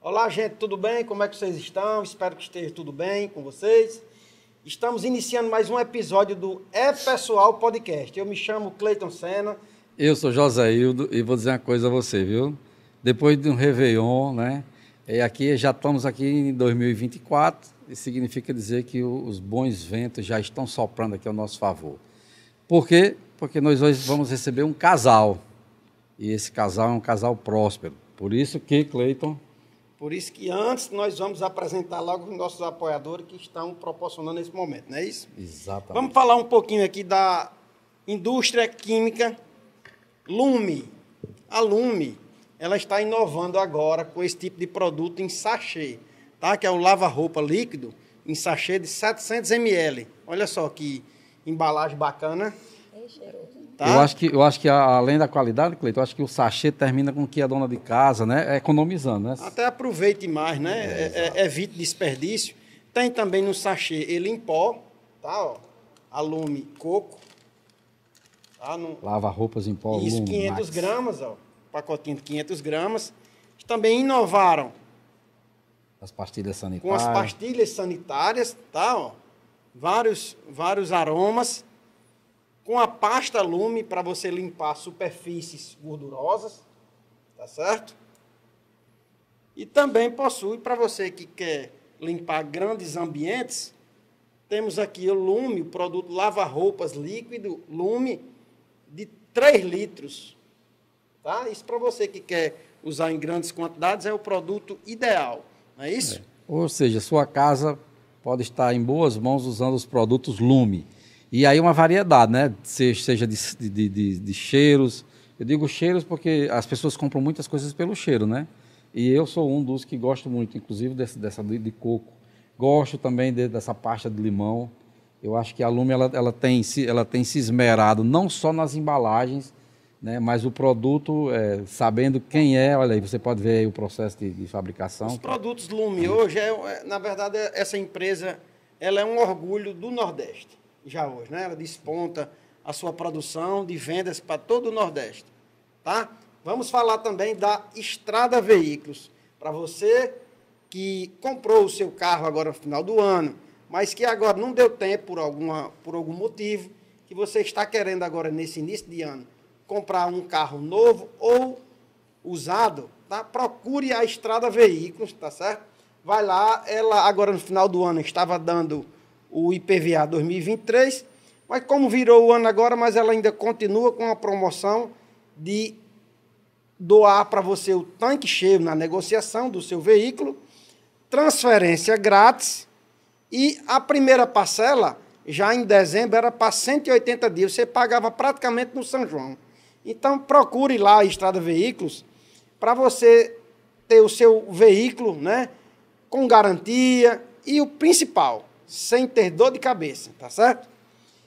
Olá, gente, tudo bem? Como é que vocês estão? Espero que esteja tudo bem com vocês. Estamos iniciando mais um episódio do É Pessoal Podcast. Eu me chamo Cleiton Senna. Eu sou Josaildo e vou dizer uma coisa a você, viu? Depois de um Réveillon, né? Já estamos aqui em 2024 e significa dizer que os bons ventos já estão soprando aqui ao nosso favor. Por quê? Porque nós hoje vamos receber um casal. E esse casal é um casal próspero. Por isso que, Cleiton... Por isso que antes nós vamos apresentar logo os nossos apoiadores que estão proporcionando esse momento, não é isso? Exatamente. Vamos falar um pouquinho aqui da indústria química Lume. A Lume, ela está inovando agora com esse tipo de produto em sachê, tá? Que é o lava-roupa líquido em sachê de 700 ml. Olha só que embalagem bacana. É cheiroso. Tá? Eu acho que além da qualidade, Cleiton, eu acho que o sachê termina com que a dona de casa, né, economizando, né? Até aproveite mais, né? Evite desperdício. Tem também no sachê ele em pó, tá? Ó, a Lume Coco. Tá? Lava roupas em pó. Isso, Lume, 500 Max. gramas, ó. Pacotinho de 500 gramas. Também inovaram As pastilhas com sanitárias. as pastilhas sanitárias, tá? Ó, vários aromas. Com a pasta Lume para você limpar superfícies gordurosas, tá certo? E também possui, para você que quer limpar grandes ambientes, temos aqui o Lume, o produto lava-roupas líquido Lume de 3 litros. Tá? Isso para você que quer usar em grandes quantidades é o produto ideal, não é isso? Ou seja, sua casa pode estar em boas mãos usando os produtos Lume. E aí uma variedade, né? Seja de cheiros. Eu digo cheiros porque as pessoas compram muitas coisas pelo cheiro, né? E eu sou um dos que gosto muito, inclusive dessa de coco. Gosto também dessa pasta de limão. Eu acho que a Lume ela tem se esmerado não só nas embalagens, né? Mas o produto, sabendo quem é, olha aí, você pode ver aí o processo de fabricação. Os produtos Lume hoje, na verdade, essa empresa ela é um orgulho do Nordeste. Já hoje, né? Ela desponta a sua produção de vendas para todo o Nordeste, tá? Vamos falar também da Estrada Veículos. Para você que comprou o seu carro agora no final do ano, mas que agora não deu tempo por algum motivo, que você está querendo agora nesse início de ano comprar um carro novo ou usado, tá? Procure a Estrada Veículos, tá certo? Vai lá, ela agora no final do ano estava dando o IPVA 2023, mas como virou o ano agora, mas ela ainda continua com a promoção de doar para você o tanque cheio na negociação do seu veículo, transferência grátis e a primeira parcela, já em dezembro, era para 180 dias, você pagava praticamente no São João. Então, procure lá a Estrada Veículos para você ter o seu veículo, né, com garantia e o principal, sem ter dor de cabeça, tá certo?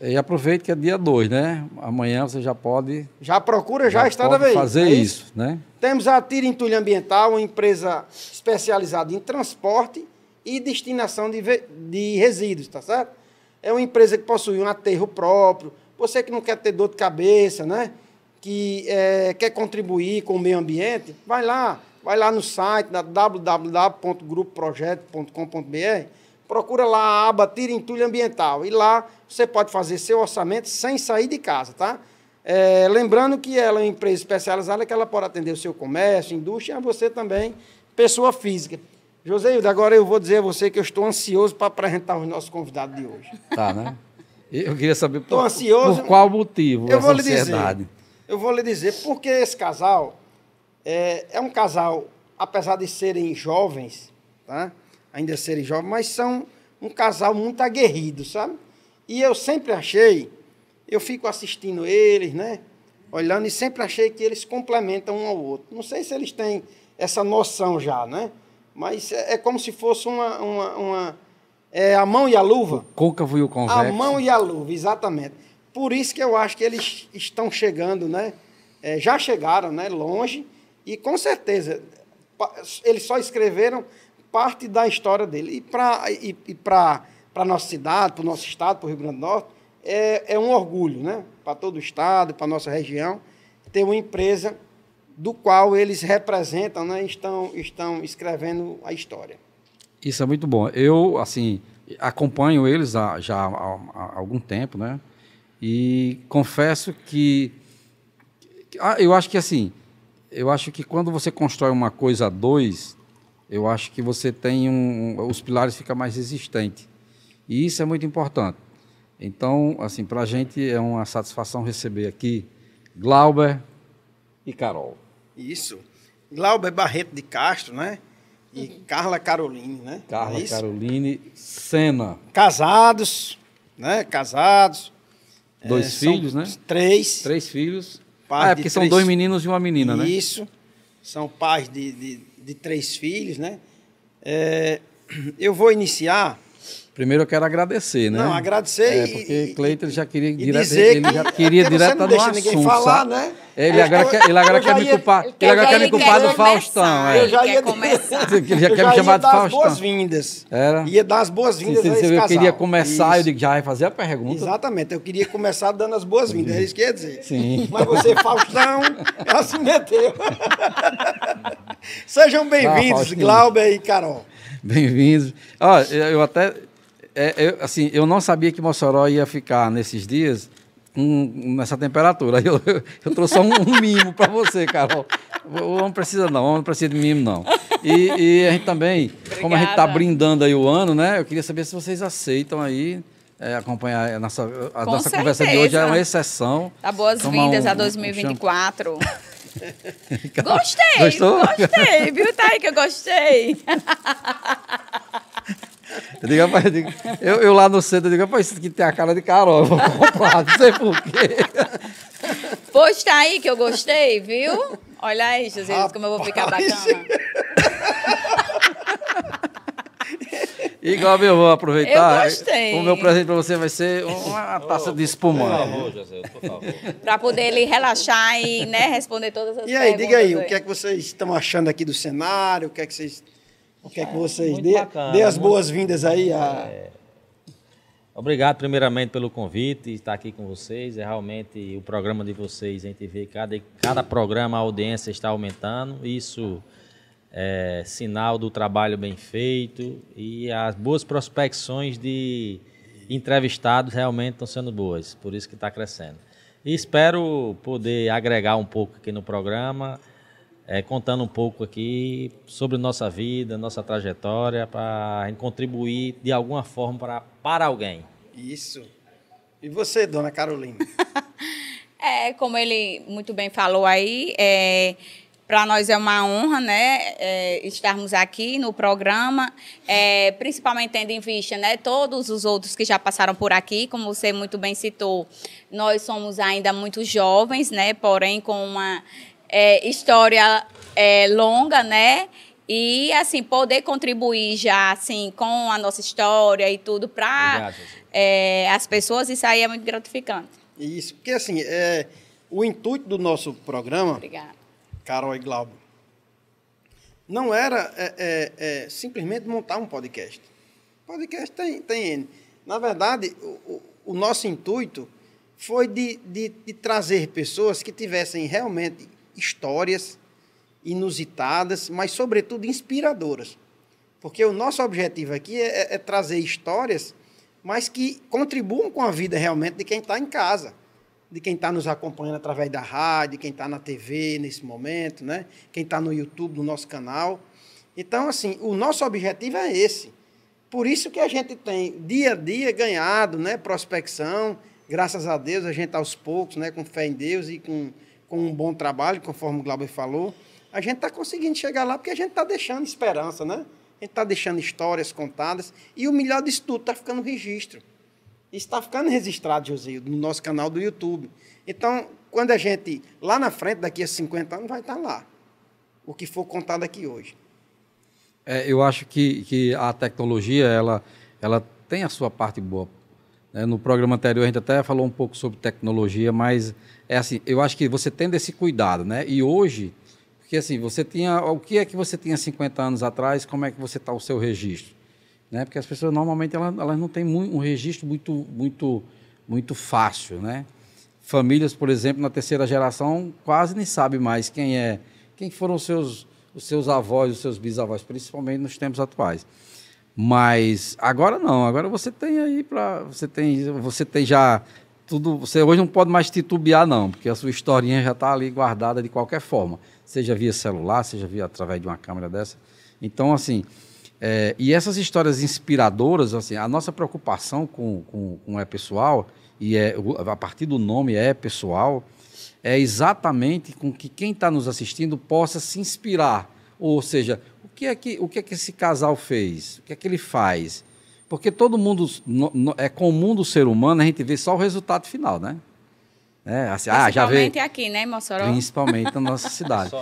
E aproveite que é dia 2, né? Amanhã você já pode... Já procura a Estrada Veículos. Fazer isso, né? Temos a Tira Entulho Ambiental, uma empresa especializada em transporte e destinação de resíduos, tá certo? É uma empresa que possui um aterro próprio. Você que não quer ter dor de cabeça, né? Que quer contribuir com o meio ambiente, vai lá no site www.grupoprojeto.com.br, procura lá a aba Tira Entulho Ambiental e lá você pode fazer seu orçamento sem sair de casa, tá? Lembrando que ela é uma empresa especializada que ela pode atender o seu comércio, indústria, e você também, pessoa física. Joseildo, agora eu vou dizer a você que eu estou ansioso para apresentar os nossos convidados de hoje. Tá, né? Eu queria saber por qual motivo eu essa vou lhe ansiedade. Eu vou lhe dizer porque esse casal é um casal, apesar de serem jovens, tá? Ainda serem jovens, mas são um casal muito aguerrido, sabe? E eu sempre achei, eu fico assistindo eles, né? Olhando, e sempre achei que eles complementam um ao outro. Não sei se eles têm essa noção já, né? Mas é como se fosse a mão e a luva. O côncavo e o convexo. A mão e a luva, exatamente. Por isso que eu acho que eles estão chegando, né? Já chegaram, né? Longe, e com certeza eles só escreveram parte da história dele. E para a nossa cidade, para o nosso estado, para o Rio Grande do Norte, é um orgulho, né? Para todo o estado, para a nossa região, ter uma empresa do qual eles representam, né, estão escrevendo a história. Isso é muito bom. Eu, assim, acompanho eles há algum tempo, né? E confesso que eu acho que assim, eu acho que quando você constrói uma coisa a dois, eu acho que você tem os pilares ficam mais resistentes. E isso é muito importante. Então, assim, para a gente é uma satisfação receber aqui Glauber e Carol. Isso. Glauber Barreto de Castro, né? E Carla Caroline, né? Carla Caroline Sena. Casados, né? Casados. Dois filhos, né? Três. Três filhos. É porque são 2 meninos e uma menina, né? Isso. São pais de 3 filhos, né? Eu vou iniciar. Primeiro eu quero agradecer, né? Não, agradecer porque Cleiton já queria direto no assunto, ninguém falar, né? Ele agora quer me culpar, me culpar do Faustão. Eu já ia começar. Ele já quer me chamar de Faustão. Boas-vindas. Era? Ia dar as boas-vindas a esse casal. Eu queria começar, eu digo, já vai fazer a pergunta. Exatamente, eu queria começar dando as boas-vindas, é isso que ia dizer. Sim. Mas você, Faustão, ela se meteu. Sejam bem-vindos, Glauber e Carol. Bem-vindos. Eu até... assim, eu não sabia que Mossoró ia ficar nesses dias nessa temperatura. Eu trouxe só um mimo para você, Carol. Não precisa de mimo, não. E a gente também, Obrigada. Como a gente está brindando aí o ano, né? Eu queria saber se vocês aceitam aí acompanhar a nossa conversa de hoje. É uma exceção. Tá boas-vindas a 2024. Gostei, Gostou? Gostei, viu? Tá aí que eu gostei. Eu digo, rapaz, eu lá no centro, eu digo, rapaz, isso aqui tem a cara de Carol, eu vou comprar, não sei por quê. Pois tá aí que eu gostei, viu? Olha aí, Jesus, como eu vou ficar bacana. Igual eu vou aproveitar. Eu gostei. O meu presente para você vai ser uma taça de espumante. Por favor, José, por favor. Para poder ele relaxar e, né, responder todas as perguntas. E aí, diga aí, o que é que vocês estão achando aqui do cenário? O que é que vocês dê as boas-vindas aí Obrigado primeiramente pelo convite e estar aqui com vocês. É realmente o programa de vocês, a gente vê cada programa a audiência está aumentando. Isso é sinal do trabalho bem feito e as boas prospecções de entrevistados realmente estão sendo boas, por isso que está crescendo. E espero poder agregar um pouco aqui no programa, contando um pouco aqui sobre nossa vida, nossa trajetória, para a gente contribuir de alguma forma para alguém. Isso. E você, dona Carolina? Como ele muito bem falou aí, para nós é uma honra, né, estarmos aqui no programa, principalmente tendo em vista, né, todos os outros que já passaram por aqui, como você muito bem citou, nós somos ainda muito jovens, né, porém com uma história longa, né? E, assim, poder contribuir já, assim, com a nossa história e tudo para as pessoas, isso aí é muito gratificante. Isso, porque, assim, o intuito do nosso programa, Obrigada. Carol e Glauber, não era simplesmente montar um podcast. Podcast tem na verdade, o nosso intuito foi de trazer pessoas que tivessem realmente histórias inusitadas, mas, sobretudo, inspiradoras. Porque o nosso objetivo aqui é trazer histórias, mas que contribuam com a vida realmente de quem está em casa, de quem está nos acompanhando através da rádio, de quem está na TV nesse momento, né? Quem está no YouTube, no nosso canal. Então, assim, o nosso objetivo é esse. Por isso que a gente tem, dia a dia, ganhado, né, prospecção. Graças a Deus, a gente, aos poucos, né, com fé em Deus e com um bom trabalho, conforme o Glauber falou, a gente está conseguindo chegar lá porque a gente está deixando esperança, né? A gente está deixando histórias contadas e o melhor disso tudo está ficando registro. Isso está ficando registrado, José, no nosso canal do YouTube. Então, quando a gente, lá na frente, daqui a 50 anos, vai estar lá. O que for contado aqui hoje. Eu acho que a tecnologia, ela tem a sua parte boa. No programa anterior a gente até falou um pouco sobre tecnologia, mas assim, eu acho que você tendo esse cuidado, né? E hoje, porque assim, o que é que você tinha 50 anos atrás, como é que você está o seu registro? Né? Porque as pessoas normalmente elas não têm um registro muito fácil, né? Famílias, por exemplo, na terceira geração quase nem sabe mais quem é quem foram os seus avós, os seus bisavós, principalmente nos tempos atuais. Mas agora não, agora você tem aí você tem já tudo, você hoje não pode mais titubear não, porque a sua historinha já está ali guardada de qualquer forma, seja via celular, seja via através de uma câmera dessa. Então, assim, e essas histórias inspiradoras, assim, a nossa preocupação com é pessoal, e a partir do nome é pessoal, é exatamente com que quem está nos assistindo possa se inspirar, ou seja, o que é que esse casal fez, o que é que ele faz, porque todo mundo, é comum do ser humano a gente ver só o resultado final, né? Assim, já vê. Principalmente aqui, né, em Mossoró? Principalmente na nossa cidade.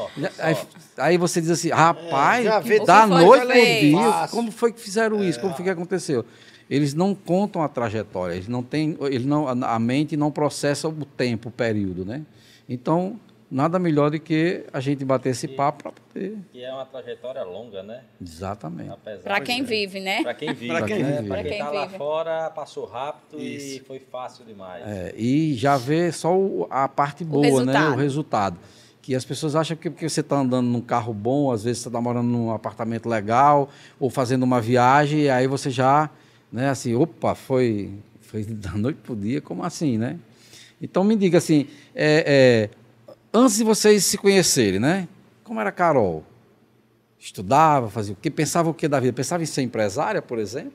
Aí você diz assim, rapaz, da noite pro dia, como foi que fizeram isso? Como foi que aconteceu? Eles não contam a trajetória, a mente não processa o tempo, o período, né? Então, nada melhor do que a gente bater esse papo para poder... E é uma trajetória longa, né? Exatamente. Para quem vive, né? Para quem vive. Para quem está lá fora, passou rápido e foi fácil demais. E já vê só a parte boa, né? O resultado. Que as pessoas acham que porque você está andando num carro bom, às vezes você está morando num apartamento legal, ou fazendo uma viagem, e aí você já, né, assim, opa, foi da noite pro dia, como assim, né? Então me diga assim, antes de vocês se conhecerem, né? Como era a Carol? Estudava, fazia o quê? Pensava o quê da vida? Pensava em ser empresária, por exemplo?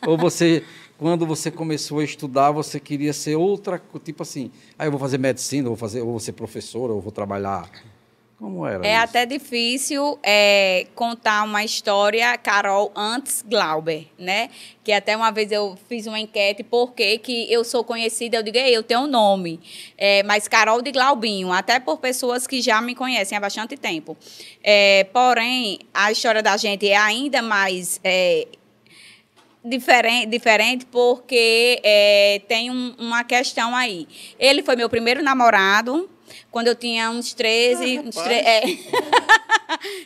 Ou você, quando você começou a estudar, você queria ser outra, tipo assim, eu vou fazer medicina, ou vou ser professora, ou vou trabalhar... Como era isso? Até difícil contar uma história, Carol, antes Glauber, né? Que até uma vez eu fiz uma enquete, por que eu sou conhecida, eu digo, eu tenho um nome, mas Carol de Glaubinho, até por pessoas que já me conhecem há bastante tempo. Porém, a história da gente é ainda mais... Diferente porque tem uma questão aí. Ele foi meu primeiro namorado, quando eu tinha uns 13...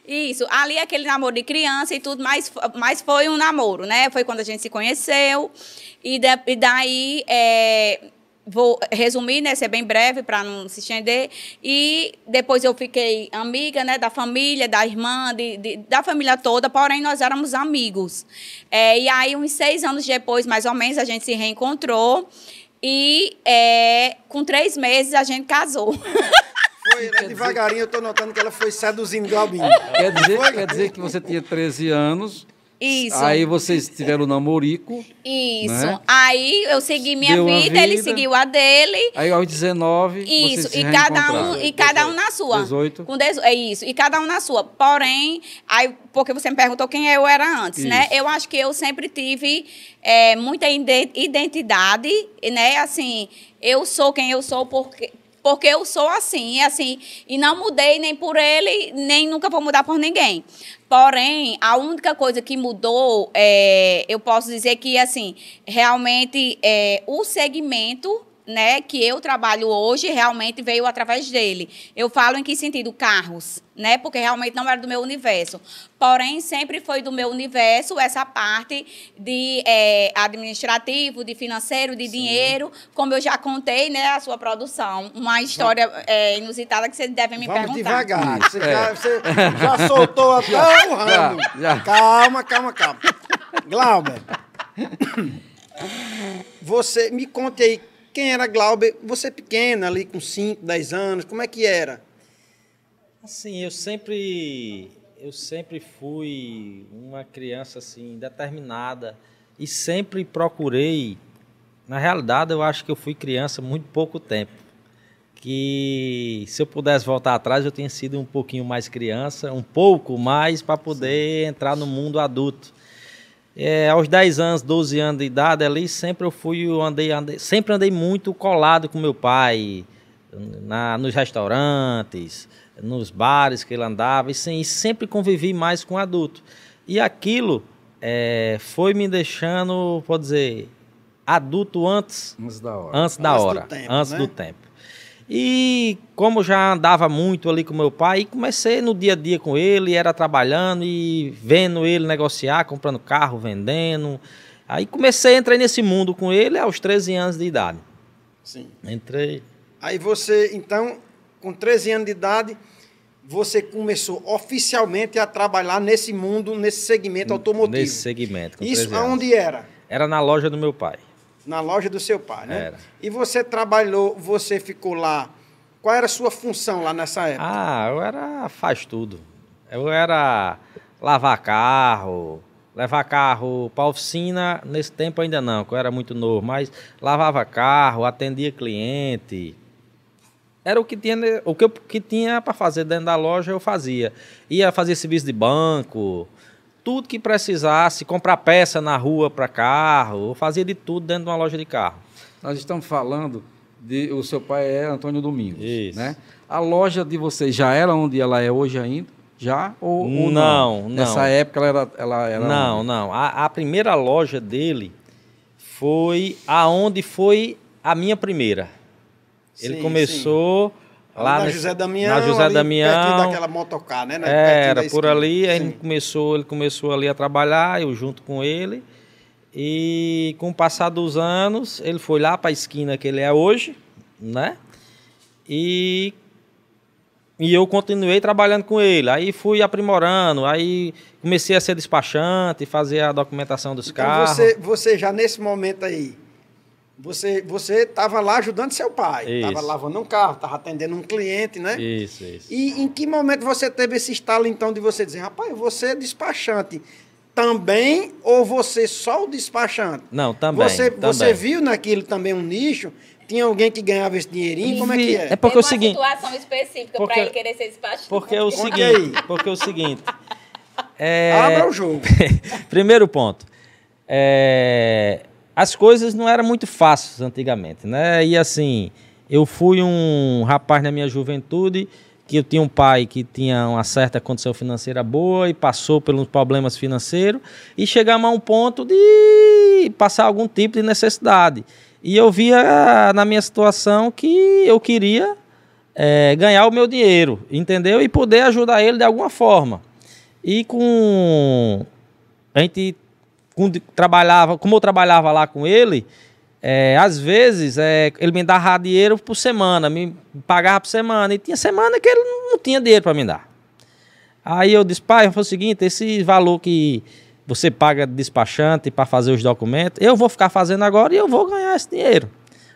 Isso, ali aquele namoro de criança e tudo, mas foi um namoro, né? Foi quando a gente se conheceu, e daí... Vou resumir, né, ser bem breve para não se estender. E depois eu fiquei amiga, né, da família, da irmã, da família toda, porém nós éramos amigos. E aí, uns 6 anos depois, mais ou menos, a gente se reencontrou e com 3 meses a gente casou. Devagarinho eu estou notando que ela foi seduzindo Glaubinho. Quer dizer que você tinha 13 anos... Isso. Aí vocês tiveram o namorico. Isso. Né? Aí eu segui minha vida, ele seguiu a dele. Aí aos 19, isso, vocês se cada um na sua. 18. Isso, e cada um na sua. Porém, aí, porque você me perguntou quem eu era antes, né? Eu acho que eu sempre tive muita identidade, né? Assim, eu sou quem eu sou porque eu sou assim, e não mudei nem por ele, nem nunca vou mudar por ninguém. Porém, a única coisa que mudou, eu posso dizer que, assim, realmente, o segmento, né, que eu trabalho hoje, realmente veio através dele. Eu falo em que sentido? Carros, né, porque realmente não era do meu universo. Porém, sempre foi do meu universo essa parte de administrativo, de financeiro, de dinheiro, como eu já contei, né, a sua produção. Uma história inusitada que vocês devem me perguntar. Devagar. Você já soltou até o ramo. Calma. Glauber, você me conte aí, quem era Glauber? Você pequena, ali com 5, 10 anos, como é que era? Assim, eu sempre fui uma criança assim determinada e sempre procurei. Na realidade, eu acho que eu fui criança muito pouco tempo. Que se eu pudesse voltar atrás, eu tinha sido um pouquinho mais criança, um pouco mais para poder entrar no mundo adulto. Aos 10 anos, 12 anos de idade, ali sempre sempre andei muito colado com meu pai, nos restaurantes, nos bares que ele andava, e sempre convivi mais com adulto. E aquilo foi me deixando, pode dizer, adulto antes do tempo. E como já andava muito ali com meu pai, comecei no dia a dia com ele, era trabalhando e vendo ele negociar, comprando carro, vendendo. Aí entrei nesse mundo com ele aos 13 anos de idade. Sim. Entrei. Aí você, então, com 13 anos de idade, você começou oficialmente a trabalhar nesse mundo, nesse segmento automotivo? Nesse segmento, com Isso 13 anos. aonde era? Era na loja do meu pai. Na loja do seu pai, né? Era. E você trabalhou, você ficou lá. Qual era a sua função lá nessa época? Eu era faz tudo. Eu era lavar carro, levar carro para oficina, nesse tempo ainda não, que eu era muito novo, mas lavava carro, atendia cliente. Era o que tinha para fazer dentro da loja, eu fazia. Ia fazer serviço de banco, tudo que precisasse, comprar peça na rua para carro, eu fazia de tudo dentro de uma loja de carro. Nós estamos falando o seu pai é Antônio Domingos, Isso. né? A loja de vocês já era onde ela é hoje ainda? Já ou não? Não. Nessa época ela era Não, onde? não. A primeira loja dele foi aonde foi a minha primeira. Ele Sim, começou lá na José Damião, na José ali Damião. pertinho daquela motocar, né? Pertinho Era da por esquina. ali, aí Sim. ele começou ali a trabalhar, eu junto com ele. E com o passar dos anos, ele foi lá para a esquina que ele é hoje, né? E eu continuei trabalhando com ele. Aí fui aprimorando, aí comecei a ser despachante, fazer a documentação dos Então carros. você já nesse momento aí, você estava lá ajudando seu pai. Isso. Estava lavando um carro, estava atendendo um cliente, né? Isso. E em que momento você teve esse estalo, então, de você dizer, rapaz, você é despachante também ou você só o despachante? Não, também. Você viu naquilo também um nicho? Tinha alguém que ganhava esse dinheirinho? Como é que é? É porque é o Teve seguinte... uma situação específica Porque- para ele querer ser despachante. Porque é o Conte aí. seguinte... Porque é o seguinte... Abra o jogo. Primeiro ponto. As coisas não eram muito fáceis antigamente, né? E assim, eu fui um rapaz na minha juventude que eu tinha um pai que tinha uma certa condição financeira boa e passou pelos problemas financeiros e chegamos a um ponto de passar algum tipo de necessidade. E eu via na minha situação que eu queria ganhar o meu dinheiro, entendeu? E poder ajudar ele de alguma forma. E a gente trabalhava, como eu trabalhava lá com ele, às vezes ele me dava dinheiro por semana, me pagava por semana, e tinha semana que ele não tinha dinheiro para me dar. Aí eu disse, pai, foi o seguinte, esse valor que você paga de despachante para fazer os documentos, eu vou ficar fazendo agora e eu vou ganhar esse dinheiro.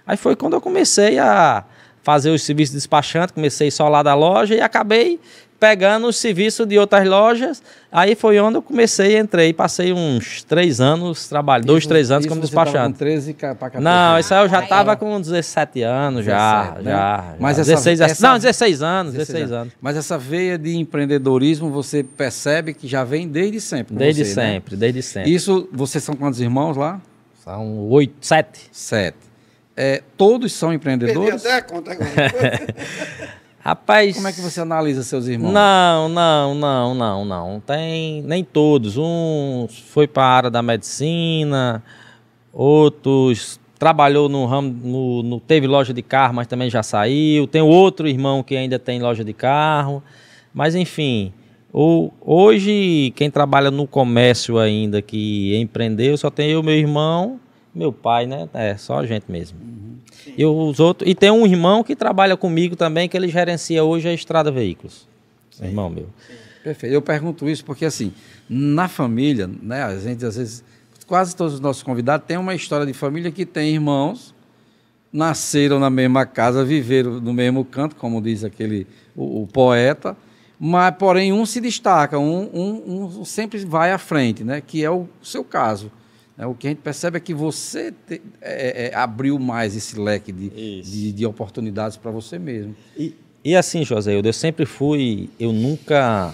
Aí foi quando eu comecei a fazer os serviços de despachante, comecei só lá da loja e acabei pegando os serviços de outras lojas. Aí foi onde eu comecei, entrei, passei uns 3 anos, trabalho, 2, 3 anos como despachante. Com 13 para 14 Não, anos. isso aí eu já estava com 17 anos, 17, né? já. Mas 16 essa- não, 16 anos, 16 anos. Mas essa veia de empreendedorismo, você percebe que já vem desde sempre. com Desde você, né? sempre, desde sempre. Isso, vocês são quantos irmãos lá? São 8, 7. 7. Todos são Perdi empreendedores? até a conta agora. Rapaz... Como é que você analisa seus irmãos? Não. Tem nem todos. Uns foi para a área da medicina, outros trabalhou no ramo, teve loja de carro, mas também já saiu. Tem outro irmão que ainda tem loja de carro. Mas enfim, hoje quem trabalha no comércio ainda, que empreendeu, só tem eu, meu irmão, meu pai, né? Só a gente mesmo. E tem um irmão que trabalha comigo também, que ele gerencia hoje a Estrada Veículos. Sim. Irmão meu. Perfeito. Eu pergunto isso porque, assim, na família, né, a gente, às vezes, quase todos os nossos convidados têm uma história de família que tem irmãos, nasceram na mesma casa, viveram no mesmo canto, como diz o poeta, mas, porém, um se destaca, um sempre vai à frente, né, que é o seu caso. O que a gente percebe é que você abriu mais esse leque de oportunidades para você mesmo. E assim, José, eu sempre fui, eu nunca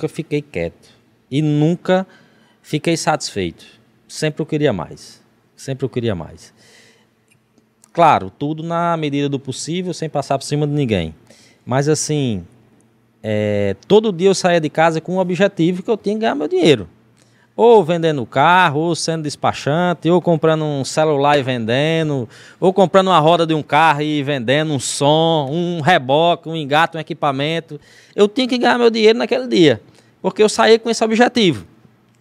fiquei quieto e nunca fiquei satisfeito. Sempre eu queria mais, Claro, tudo na medida do possível, sem passar por cima de ninguém. Mas assim, todo dia eu saía de casa com um objetivo que eu tinha que ganhar meu dinheiro. Ou vendendo carro, ou sendo despachante, ou comprando um celular e vendendo, ou comprando uma roda de um carro e vendendo um som, um reboque, um engate, um equipamento. Eu tinha que ganhar meu dinheiro naquele dia, porque eu saí com esse objetivo,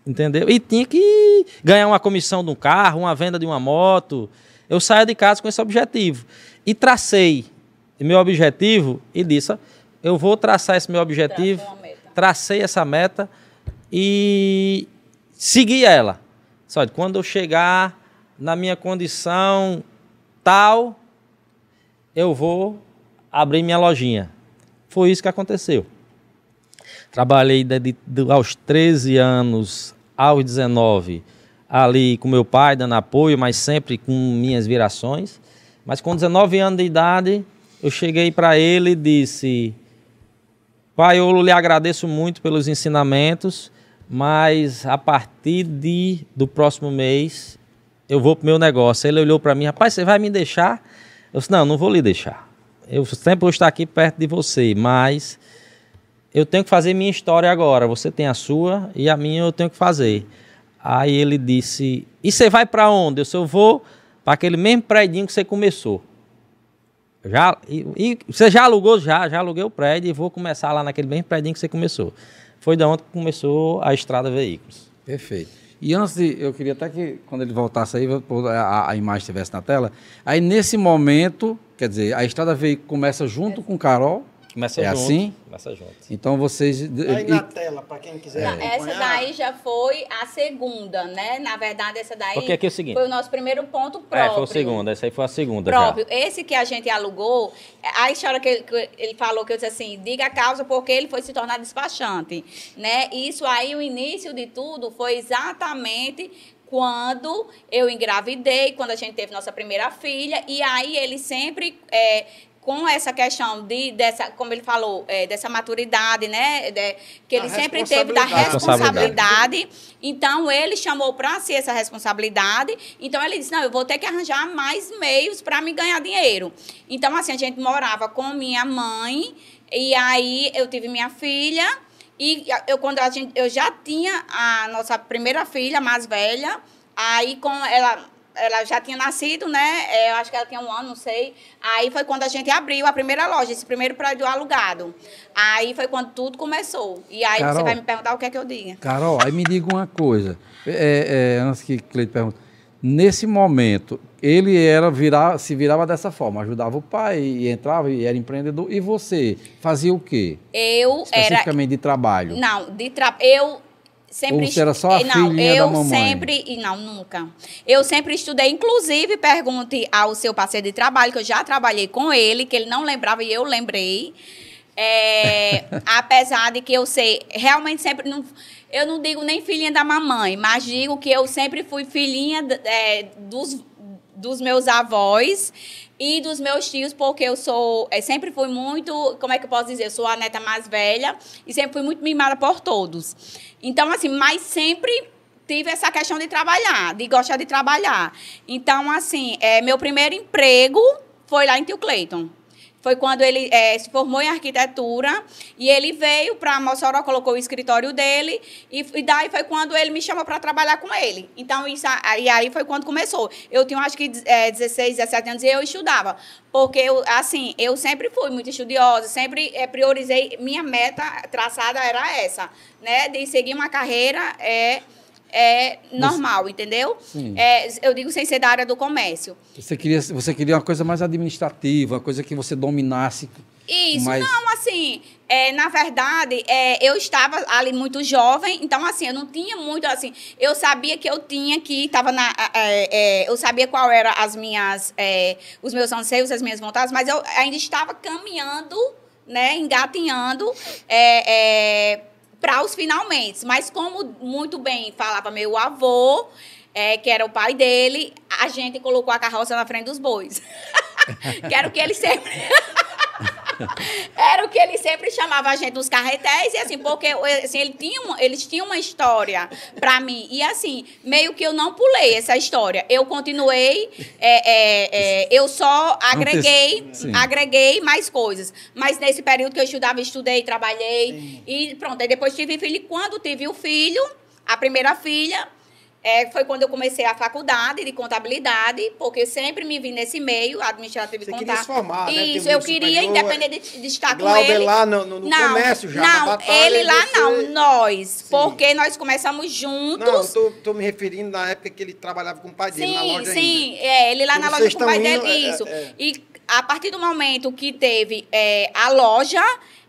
entendeu? E tinha que ganhar uma comissão de um carro, uma venda de uma moto. Eu saí de casa com esse objetivo. E tracei meu objetivo e disse, eu vou traçar esse meu objetivo, tracei essa meta e segui ela. Só que quando eu chegar na minha condição tal, eu vou abrir minha lojinha. Foi isso que aconteceu. Trabalhei aos 13 anos, aos 19, ali com meu pai, dando apoio, mas sempre com minhas virações. Mas com 19 anos de idade, eu cheguei para ele e disse: pai, eu lhe agradeço muito pelos ensinamentos, mas a partir do próximo mês, eu vou para o meu negócio. Ele olhou para mim: rapaz, você vai me deixar? Eu disse: não, não vou lhe deixar. Eu sempre vou estar aqui perto de você, mas eu tenho que fazer minha história agora. Você tem a sua e a minha eu tenho que fazer. Aí ele disse: e você vai para onde? Eu disse: eu vou para aquele mesmo prédio que você começou. E você já alugou? Já aluguei o prédio e vou começar lá naquele mesmo prédio que você começou. Foi da onde começou a Estrada Veículos. Perfeito. E antes eu queria até que, quando ele voltasse aí, a imagem estivesse na tela, aí nesse momento, quer dizer, a Estrada Veículos começa junto com Carol. Começa junto. Assim? Começa junto. Então vocês... Aí na tela, para quem quiser acompanhar. Essa daí já foi a segunda, né? Na verdade, essa daí porque aqui é o seguinte, foi o nosso primeiro ponto próprio. foi o segundo, essa aí foi a segunda próprio. já. Esse que a gente alugou, a história que ele falou, que eu disse assim, diga a causa porque ele foi se tornar despachante, né? Isso aí, o início de tudo foi exatamente quando eu engravidei, quando a gente teve nossa primeira filha, e aí ele sempre... com essa questão dessa, como ele falou, dessa maturidade, né? Que ele sempre teve da responsabilidade. Então, ele chamou para si essa responsabilidade. Então, ele disse, não, eu vou ter que arranjar mais meios para me ganhar dinheiro. Então, assim, a gente morava com minha mãe, e aí eu tive minha filha, e eu já tinha a nossa primeira filha, mais velha, aí com ela já tinha nascido, né? Eu acho que ela tinha 1 ano, não sei. Aí foi quando a gente abriu a primeira loja, esse primeiro prédio alugado. Aí foi quando tudo começou. E aí, Carol, você vai me perguntar o que é que eu diga. Carol, aí me diga uma coisa. Antes que Cleide pergunte. Nesse momento, ele se virava dessa forma, ajudava o pai, e entrava e era empreendedor. E você fazia o quê? Especificamente de trabalho? Não, eu... Sempre ou você era só a filhinha da mamãe? Não, nunca. Eu sempre estudei, inclusive, pergunte ao seu parceiro de trabalho, que eu já trabalhei com ele, que ele não lembrava e eu lembrei. Apesar de que eu sei, realmente sempre... eu não digo nem filhinha da mamãe, mas digo que eu sempre fui filhinha dos meus avós e dos meus tios, porque eu sempre fui muito, como é que eu posso dizer? Eu sou a neta mais velha e sempre fui muito mimada por todos. Então, assim, mas sempre tive essa questão de trabalhar, de gostar de trabalhar. Então, assim, meu primeiro emprego foi lá em Tio Cleiton. Foi quando ele se formou em arquitetura e ele veio para Mossoró, colocou o escritório dele e daí foi quando ele me chamou para trabalhar com ele. Então, e aí foi quando começou. Eu tinha, acho que, 16, 17 anos e eu estudava. Porque, eu sempre fui muito estudiosa, sempre priorizei, minha meta traçada era essa, né? De seguir uma carreira... normal, entendeu? Eu digo sem ser da área do comércio. Você queria uma coisa mais administrativa, uma coisa que você dominasse. Isso, não, assim, na verdade, eu estava ali muito jovem, então, assim, eu não tinha muito, assim, eu sabia que eu tinha que, eu sabia qual eram os meus anseios, as minhas vontades, mas eu ainda estava caminhando, né, engatinhando, para os finalmente. Mas como muito bem falava meu avô, que era o pai dele, a gente colocou a carroça na frente dos bois. Que era o que ele sempre... Era o que ele sempre chamava a gente nos carretéis, e assim, porque assim, eles tinham uma história para mim, e assim, meio que eu não pulei essa história, eu continuei, eu só agreguei mais coisas, mas nesse período que eu estudei, trabalhei, e pronto, aí depois tive filho, e quando tive o filho, a primeira filha, foi quando eu comecei a faculdade de contabilidade, porque eu sempre me vi nesse meio, administrativo e contábil. Você queria se formar, né? Isso, eu queria, independente de estar com ele. Lá no comércio já, não, na batalha, ele lá não, nós. Sim. Porque nós começamos juntos. Não, tô me referindo na época que ele trabalhava com o pai dele, na loja Sim, ele lá na loja com o pai dele, isso. E a partir do momento que teve a loja...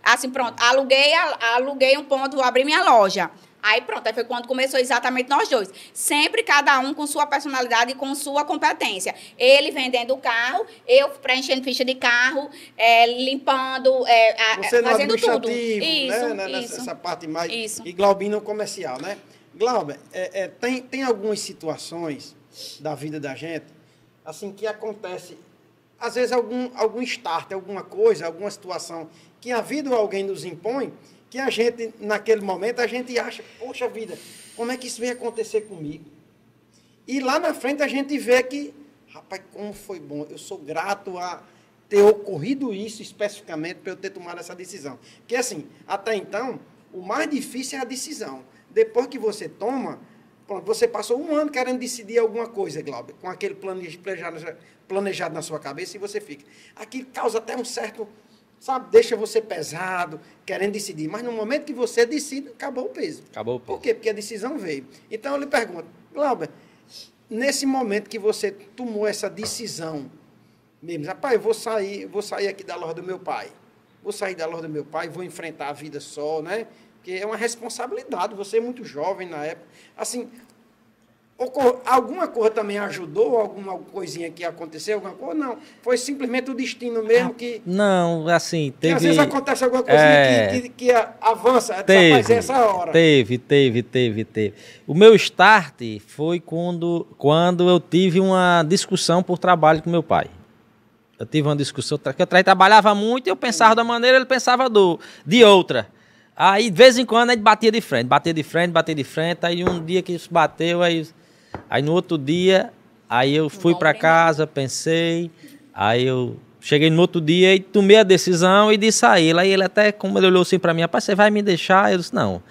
Assim, pronto, aluguei um ponto, vou abrir minha loja. Aí pronto, aí foi quando começou exatamente nós dois. Sempre cada um com sua personalidade e com sua competência. Ele vendendo o carro, eu preenchendo ficha de carro, limpando, Você no fazendo tudo. Isso, né? Isso. Nessa parte mais... Isso. E Glaubinho no comercial, né? Glauber, tem algumas situações da vida da gente, assim, que acontece, às vezes, algum start, alguma coisa, alguma situação que a vida ou alguém nos impõe, que a gente, naquele momento, a gente acha, poxa vida, como é que isso veio acontecer comigo? E lá na frente a gente vê que, rapaz, como foi bom, eu sou grato a ter ocorrido isso especificamente para eu ter tomado essa decisão. Porque, assim, até então, o mais difícil é a decisão. Depois que você toma, pronto, você passou um ano querendo decidir alguma coisa, Glauber, com aquele planejado na sua cabeça, e você fica. Aquilo causa até um certo... Sabe, deixa você pesado, querendo decidir. Mas no momento que você decide, acabou o peso. Acabou o peso. Por quê? Porque a decisão veio. Então, eu lhe pergunto, Glauber, nesse momento que você tomou essa decisão, mesmo, rapaz, eu vou sair aqui da loja do meu pai. Vou sair da loja do meu pai, vou enfrentar a vida só, né? Porque é uma responsabilidade, você é muito jovem na época. Assim, alguma coisa também ajudou? Alguma coisinha que aconteceu? Alguma coisa? Não. Foi simplesmente o destino mesmo que... Não, assim, teve... Às vezes acontece alguma coisinha que avança, desaparece essa hora. Teve. O meu start foi quando eu tive uma discussão por trabalho com meu pai. Eu tive uma discussão, que eu trabalhava muito e eu pensava de uma maneira, ele pensava de outra. Aí, de vez em quando, a gente batia de frente. Aí, um dia que isso bateu, aí no outro dia, aí eu fui para casa, pensei, aí eu cheguei no outro dia e tomei a decisão e disse a ele. Aí ele até, como ele olhou assim para mim, rapaz, você vai me deixar? Eu disse, não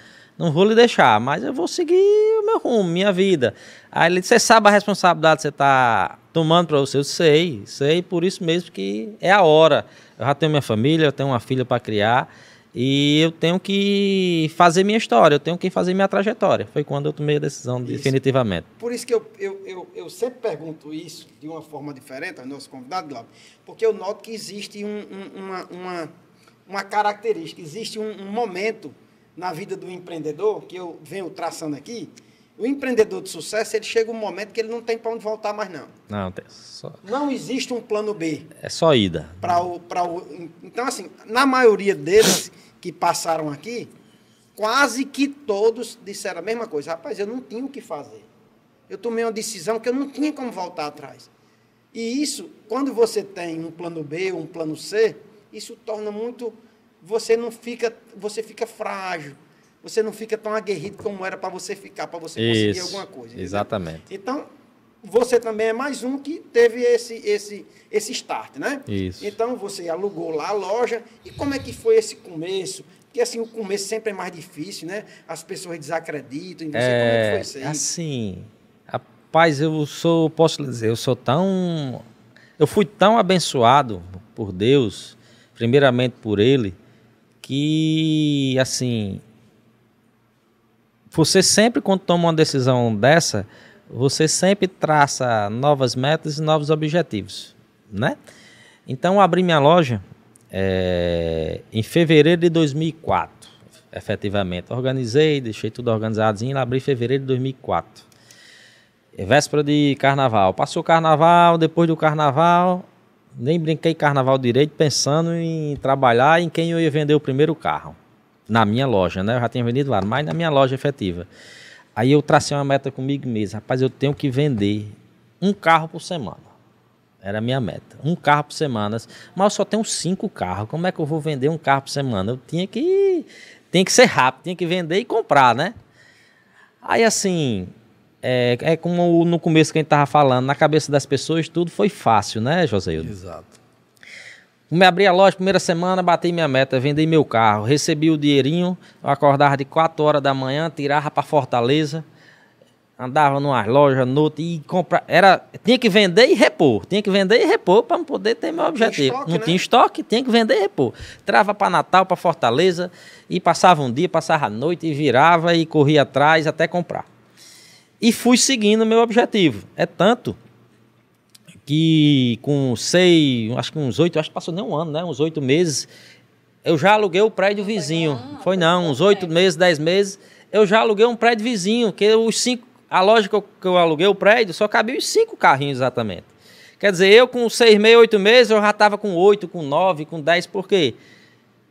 vou lhe deixar, mas eu vou seguir o meu rumo, minha vida. Aí ele disse, você sabe a responsabilidade que você está tomando para você? Eu sei, por isso mesmo que é a hora. Eu já tenho minha família, eu tenho uma filha para criar, e eu tenho que fazer minha história, eu tenho que fazer minha trajetória. Foi quando eu tomei a decisão definitivamente. Por isso que eu sempre pergunto isso de uma forma diferente ao nosso convidado, Glauber, porque eu noto que existe uma característica, existe um momento na vida do empreendedor, que eu venho traçando aqui. O empreendedor de sucesso, ele chega um momento que ele não tem para onde voltar mais, não. Não tem. Não existe um plano B. É só ida. Então, assim, na maioria deles que passaram aqui, quase que todos disseram a mesma coisa. Rapaz, eu não tinha o que fazer. Eu tomei uma decisão que eu não tinha como voltar atrás. E isso, quando você tem um plano B ou um plano C, isso torna muito... Você fica frágil. Você não fica tão aguerrido como era para você ficar, para você conseguir alguma coisa. Exatamente. Entendeu? Então, você também é mais um que teve esse start, né? Isso. Então, você alugou lá a loja. E como é que foi esse começo? Porque, assim, o começo sempre é mais difícil, né? As pessoas desacreditam em você. Como é que foi isso aí? Assim, rapaz, posso lhe dizer, eu fui tão abençoado por Deus, primeiramente por Ele, que, assim, você sempre, quando toma uma decisão dessa, você sempre traça novas metas e novos objetivos, né? Então, eu abri minha loja em fevereiro de 2004, efetivamente. Organizei, deixei tudo organizadinho, abri em fevereiro de 2004. Véspera de carnaval. Passou o carnaval, depois do carnaval, nem brinquei carnaval direito, pensando em trabalhar em quem eu ia vender o primeiro carro. Na minha loja, né? Eu já tinha vendido lá, mas na minha loja efetiva. Aí eu tracei uma meta comigo mesmo. Rapaz, eu tenho que vender um carro por semana. Era a minha meta. Um carro por semana. Mas eu só tenho 5 carros. Como é que eu vou vender um carro por semana? Eu tinha que ser rápido, tinha que vender e comprar, né? Aí assim, é como no começo que a gente estava falando, na cabeça das pessoas tudo foi fácil, né, Joséildo? Exato. Me abri a loja, primeira semana, bati minha meta, vendi meu carro, recebi o dinheirinho, eu acordava de 4 horas da manhã, tirava para Fortaleza, andava numa loja, noutra, e tinha que vender e repor para poder ter meu objetivo. Não tinha estoque, tinha que vender e repor. Trava para Natal, para Fortaleza, e passava um dia, passava a noite, e virava e corria atrás até comprar. E fui seguindo o meu objetivo. É tanto que com 6, acho que uns 8, acho que passou nem um ano, né? Uns 8 meses, eu já aluguei o prédio vizinho. Foi não, uns 8 meses, 10 meses, eu já aluguei um prédio vizinho, que a loja que eu aluguei o prédio, só cabia os 5 carrinhos exatamente. Quer dizer, eu com 6 meses, 8 meses, eu já estava com 8, com 9, com 10, por quê?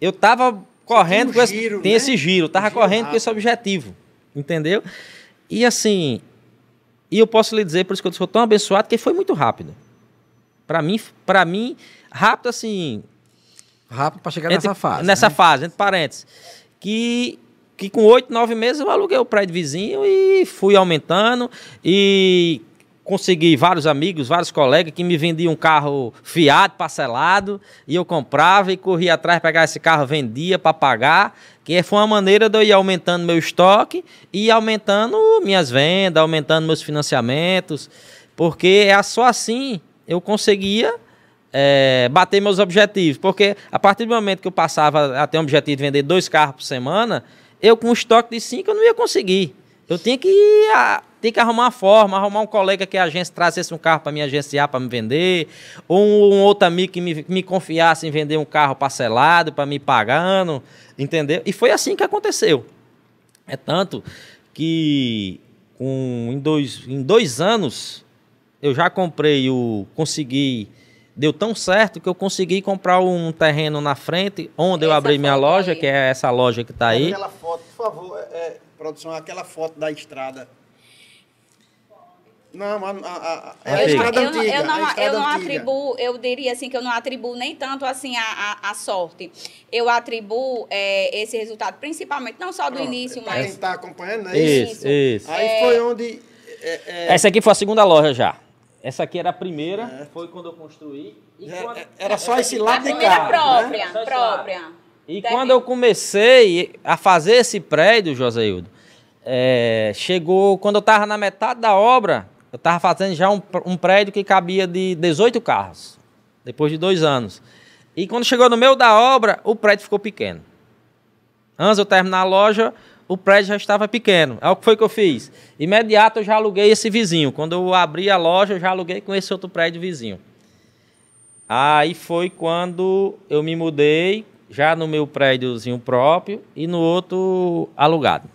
Eu estava correndo com esse, tem esse giro, estava correndo com esse objetivo, entendeu? E assim, e eu posso lhe dizer, por isso que eu sou tão abençoado, que foi muito rápido. Para mim, rápido assim... Rápido para chegar nessa fase. Nessa né? fase, entre parênteses. Que com 8, 9 meses eu aluguei o prédio vizinho e fui aumentando e consegui vários amigos, vários colegas que me vendiam um carro fiado, parcelado, e eu comprava e corria atrás, pegava esse carro, vendia para pagar, que foi uma maneira de eu ir aumentando meu estoque e aumentando minhas vendas, aumentando meus financiamentos, porque é só assim eu conseguia bater meus objetivos, porque a partir do momento que eu passava a ter um objetivo de vender 2 carros por semana, eu com um estoque de 5 eu não ia conseguir. Eu tinha que arrumar uma forma, arrumar um colega que a agência trazesse um carro para me agenciar, para me vender, ou um outro amigo que me confiasse em vender um carro parcelado para me pagando, entendeu? E foi assim que aconteceu. É tanto que em 2 anos eu já consegui. Deu tão certo que eu consegui comprar um terreno na frente, onde eu abri minha loja, que é essa loja que está aí. Aquela foto, por favor, produção, aquela foto da estrada. Não, é a estrada antiga. Eu não atribuo, eu diria assim que eu não atribuo nem tanto assim a sorte. Eu atribuo esse resultado, principalmente, não só do início, mas... Quem está acompanhando, né? Isso. Aí foi onde... Essa aqui foi a segunda loja já. Essa aqui era a primeira, foi quando eu construí. Era só esse lado de cá. Própria. E quando eu comecei a fazer esse prédio, Joséildo, chegou, quando eu estava na metade da obra, eu estava fazendo já um prédio que cabia de 18 carros, depois de 2 anos. E quando chegou no meio da obra, o prédio ficou pequeno. Antes de eu terminar a loja, o prédio já estava pequeno. Aí o que foi que eu fiz? Imediato eu já aluguei esse vizinho. Quando eu abri a loja, eu já aluguei com esse outro prédio vizinho. Aí foi quando eu me mudei, já no meu prédiozinho próprio e no outro alugado.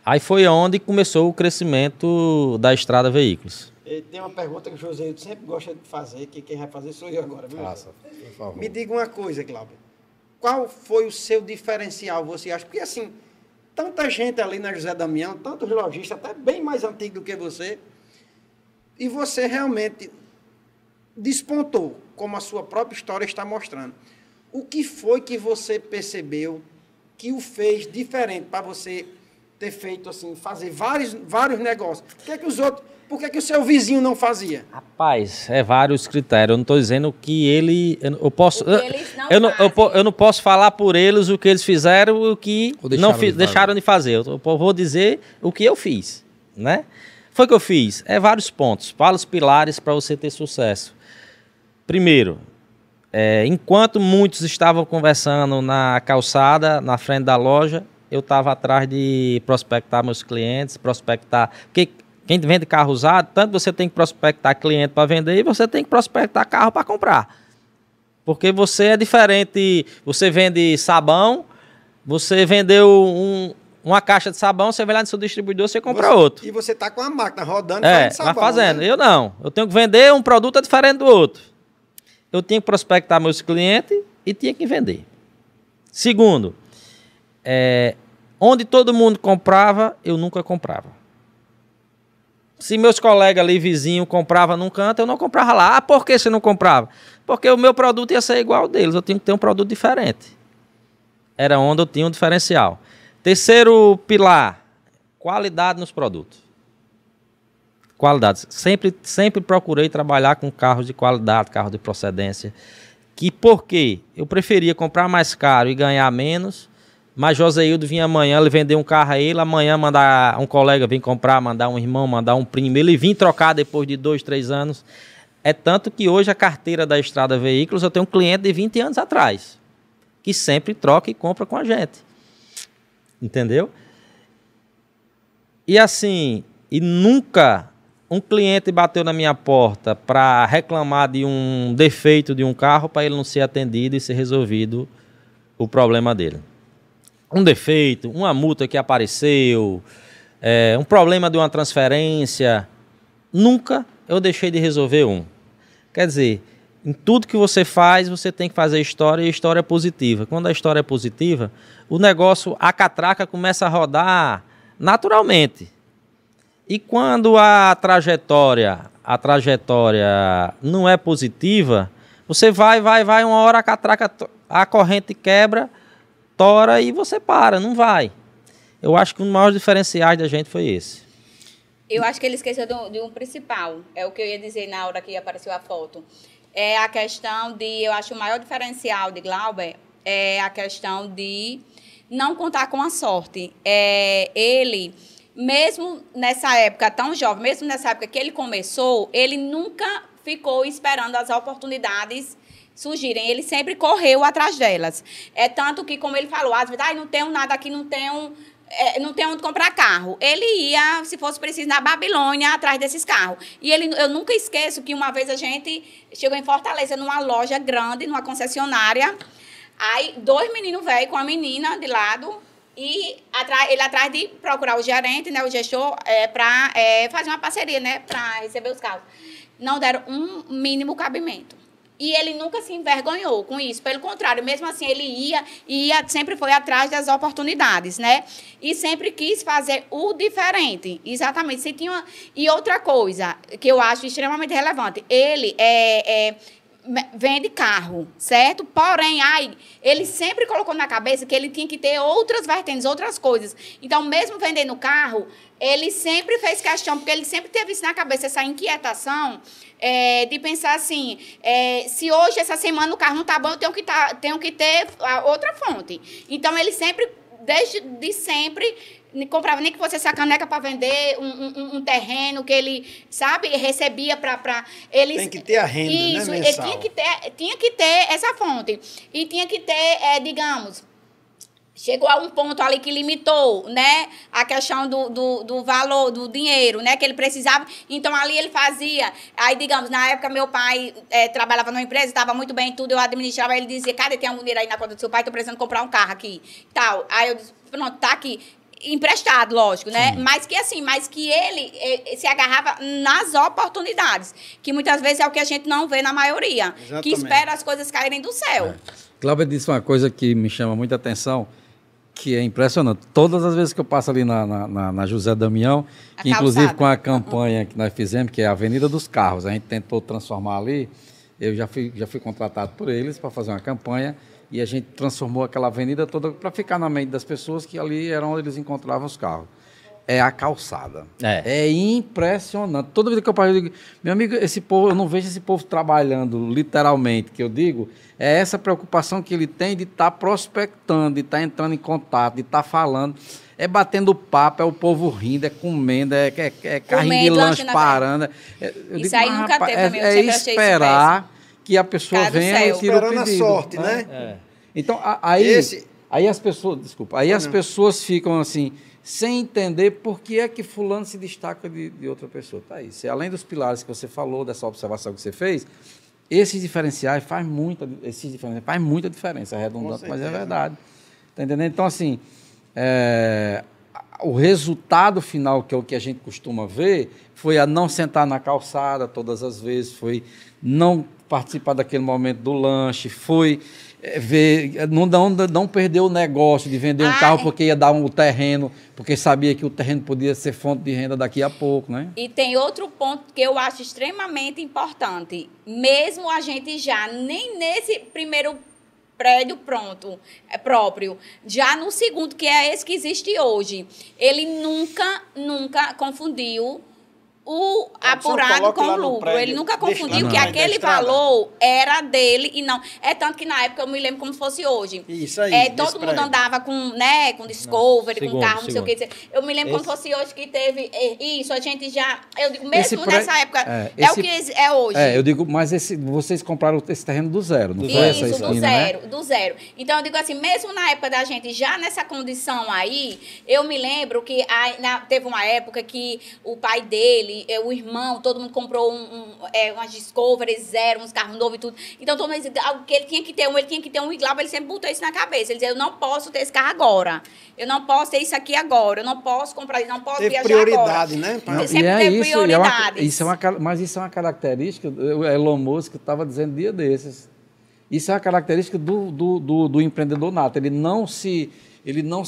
Aí foi onde começou o crescimento da Estrada Veículos. Tem uma pergunta que o José sempre gosta de fazer, que quem vai fazer sou eu agora, viu? Faça, por favor. Me diga uma coisa, Cláudio. Qual foi o seu diferencial, você acha? Porque, assim, tanta gente ali na José Damião, tantos lojistas, até bem mais antigos do que você, e você realmente despontou, como a sua própria história está mostrando. O que foi que você percebeu que o fez diferente para você ter feito, assim, fazer vários negócios? Por que o seu vizinho não fazia? Rapaz, vários critérios. Eu não estou dizendo que ele... Eu não posso falar por eles o que eles fizeram e o que deixaram de fazer. Eu vou dizer o que eu fiz, né? Foi o que eu fiz. Vários pontos, vários pilares para você ter sucesso. Primeiro, enquanto muitos estavam conversando na calçada, na frente da loja, eu estava atrás de prospectar meus clientes, porque quem vende carro usado, tanto você tem que prospectar cliente para vender e você tem que prospectar carro para comprar. Porque você é diferente, você vende sabão, você vendeu uma caixa de sabão, você vai lá no seu distribuidor, você compra outro. E você está com a máquina rodando e fazendo sabão. Vai fazendo. Né? Eu não. Eu tenho que vender um produto diferente do outro. Eu tinha que prospectar meus clientes e tinha que vender. Segundo, onde todo mundo comprava, eu nunca comprava. Se meus colegas ali, vizinhos, compravam num canto, eu não comprava lá. Por que você não comprava? Porque o meu produto ia ser igual ao deles. Eu tinha que ter um produto diferente. Era onde eu tinha um diferencial. Terceiro pilar, qualidade nos produtos. Qualidade. Sempre procurei trabalhar com carros de qualidade, carros de procedência. Por quê? Eu preferia comprar mais caro e ganhar menos. Mas Joséildo vinha amanhã, ele vendeu um carro a ele, amanhã mandar um colega vir comprar, mandar um irmão, mandar um primo, ele vir trocar depois de 2, 3 anos. É tanto que hoje a carteira da Estrada Veículos, eu tenho um cliente de 20 anos atrás, que sempre troca e compra com a gente. Entendeu? E assim, nunca um cliente bateu na minha porta para reclamar de um defeito de um carro, para ele não ser atendido e ser resolvido o problema dele. Um defeito, uma multa que apareceu, um problema de uma transferência, nunca eu deixei de resolver um. Quer dizer, em tudo que você faz, você tem que fazer história e história positiva. Quando a história é positiva, o negócio, a catraca começa a rodar naturalmente. E quando a trajetória não é positiva, você vai, uma hora a catraca, a corrente quebra, tora e você para, não vai. Eu acho que um dos maiores diferenciais da gente foi esse. Eu acho que ele esqueceu de um principal, é o que eu ia dizer na hora que apareceu a foto. É a questão de, eu acho o maior diferencial de Glauber é a questão de não contar com a sorte. Ele, mesmo nessa época tão jovem, mesmo nessa época que ele começou, ele nunca ficou esperando as oportunidades surgirem. Ele sempre correu atrás delas. É tanto que, como ele falou, às vezes, não tenho nada aqui, não tenho onde comprar carro. Ele ia, se fosse preciso, na Babilônia, atrás desses carros. E eu nunca esqueço que uma vez a gente chegou em Fortaleza, numa loja grande, numa concessionária. Aí, 2 meninos velhos com a menina de lado. E ele atrás de procurar o gerente, né, o gestor, para fazer uma parceria, né, para receber os carros. Não deram um mínimo cabimento. E ele nunca se envergonhou com isso. Pelo contrário, mesmo assim, ele sempre foi atrás das oportunidades, né? E sempre quis fazer o diferente. Exatamente. E outra coisa que eu acho extremamente relevante, ele vende carro, certo? Porém, ele sempre colocou na cabeça que ele tinha que ter outras vertentes, outras coisas. Então, mesmo vendendo carro, ele sempre fez questão, porque ele sempre teve isso na cabeça, essa inquietação de pensar assim, se hoje, essa semana, o carro não está bom, eu tenho que ter outra fonte. Então, ele sempre, desde sempre, comprava nem que fosse essa caneca para vender um terreno que ele, sabe, recebia para eles. Tem que ter a renda, isso, né, mensal. Ele tinha que ter essa fonte. E tinha que ter, digamos, chegou a um ponto ali que limitou, né, a questão do valor, do dinheiro, né, que ele precisava. Então, ali ele fazia. Aí, digamos, na época, meu pai trabalhava numa empresa, estava muito bem, tudo, eu administrava, ele dizia, cadê, tem um dinheiro aí na conta do seu pai, estou precisando comprar um carro aqui, tal. Aí eu disse, pronto, tá aqui. Emprestado, lógico, né? Mas que ele se agarrava nas oportunidades, que muitas vezes é o que a gente não vê na maioria, exatamente, que espera as coisas caírem do céu. Glauber disse uma coisa que me chama muita atenção, que é impressionante. Todas as vezes que eu passo ali na José Damião, que inclusive com a campanha que nós fizemos, que é a Avenida dos Carros, a gente tentou transformar ali, eu já fui contratado por eles para fazer uma campanha, e a gente transformou aquela avenida toda para ficar na mente das pessoas que ali era onde eles encontravam os carros. É a calçada. É impressionante. Toda vez que eu passo, eu digo, meu amigo, esse povo, eu não vejo esse povo trabalhando literalmente, que eu digo, é essa preocupação que ele tem de estar prospectando, de estar entrando em contato, de estar falando, batendo papo, o povo rindo, comendo, carrinho de lanche parando. Isso aí nunca teve também, eu sempre achei esperar que a pessoa venha e tire o pedido. Esperando a sorte, né? Então, aí as pessoas, as pessoas ficam assim, sem entender por que é que fulano se destaca de outra pessoa. Tá aí. Além dos pilares que você falou, dessa observação que você fez, esses diferenciais faz muita diferença, é redundante, mas é verdade. Tá entendendo? Então, assim, o resultado final, que é o que a gente costuma ver, foi a não sentar na calçada todas as vezes, foi não participar daquele momento do lanche, foi não perder o negócio de vender um carro porque ia dar um terreno, porque sabia que o terreno podia ser fonte de renda daqui a pouco, né? E tem outro ponto que eu acho extremamente importante. Mesmo a gente já, nem nesse primeiro prédio próprio, já no segundo, que é esse que existe hoje, ele nunca confundiu o apurado com o lucro. Ele nunca confundiu que aquele valor era dele e não. É tanto que na época eu me lembro como se fosse hoje. Isso aí. Todo mundo andava com Discovery, com carro, não sei o que. Eu me lembro como se fosse hoje que teve isso. A gente já. Eu digo, mesmo nessa época, o que é hoje. Eu digo, mas vocês compraram esse terreno do zero, não foi essa esquina, do zero. Então eu digo assim, mesmo na época da gente, já nessa condição aí, eu me lembro que teve uma época que o pai dele o irmão, todo mundo comprou umas Discovery zero, uns carros novos e tudo. Então, todo mundo dizia que ele tinha que ter um, e Glauber, ele sempre botou isso na cabeça. Ele dizia, eu não posso ter esse carro agora. Eu não posso ter isso aqui agora. Eu não posso comprar, não posso viajar prioridade, agora. né? Ele sempre teve prioridades. Mas isso é uma característica, o Elon Musk estava dizendo dia desses. Isso é uma característica do empreendedor nato. Ele não se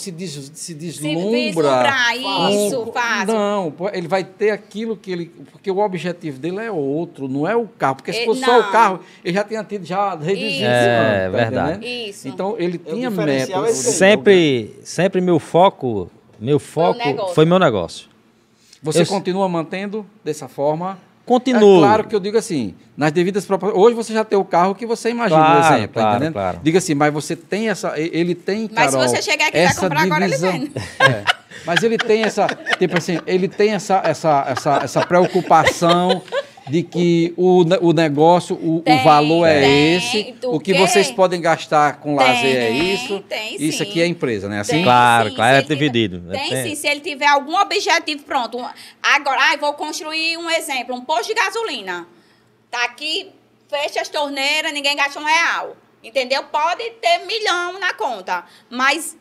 deslumbra. Isso, fácil. Não, ele vai ter aquilo que ele... Porque o objetivo dele é outro, não é o carro. Porque se fosse só o carro, ele já tinha tido reduzido. É verdade. Isso. Então, ele tinha método. Sempre meu foco foi meu negócio. Você continua mantendo dessa forma? Continuo. É claro que eu digo assim, nas devidas proporções. Hoje você já tem o carro que você imagina, claro, por exemplo, claro, entendendo? Claro. Diga assim, mas você tem ele tem, Carol, mas se você chegar aqui e quiser comprar divisão, agora, ele vende. Mas ele tem tipo assim, ele tem essa preocupação de que o negócio, o valor é esse, o que vocês podem gastar com lazer é isso, isso aqui é empresa, né? Assim? Claro, é dividido. Sim, se ele tiver algum objetivo, pronto. Agora, vou construir um exemplo, um posto de gasolina. Tá aqui, fecha as torneiras, ninguém gasta R$1. Entendeu? Pode ter 1 milhão na conta, mas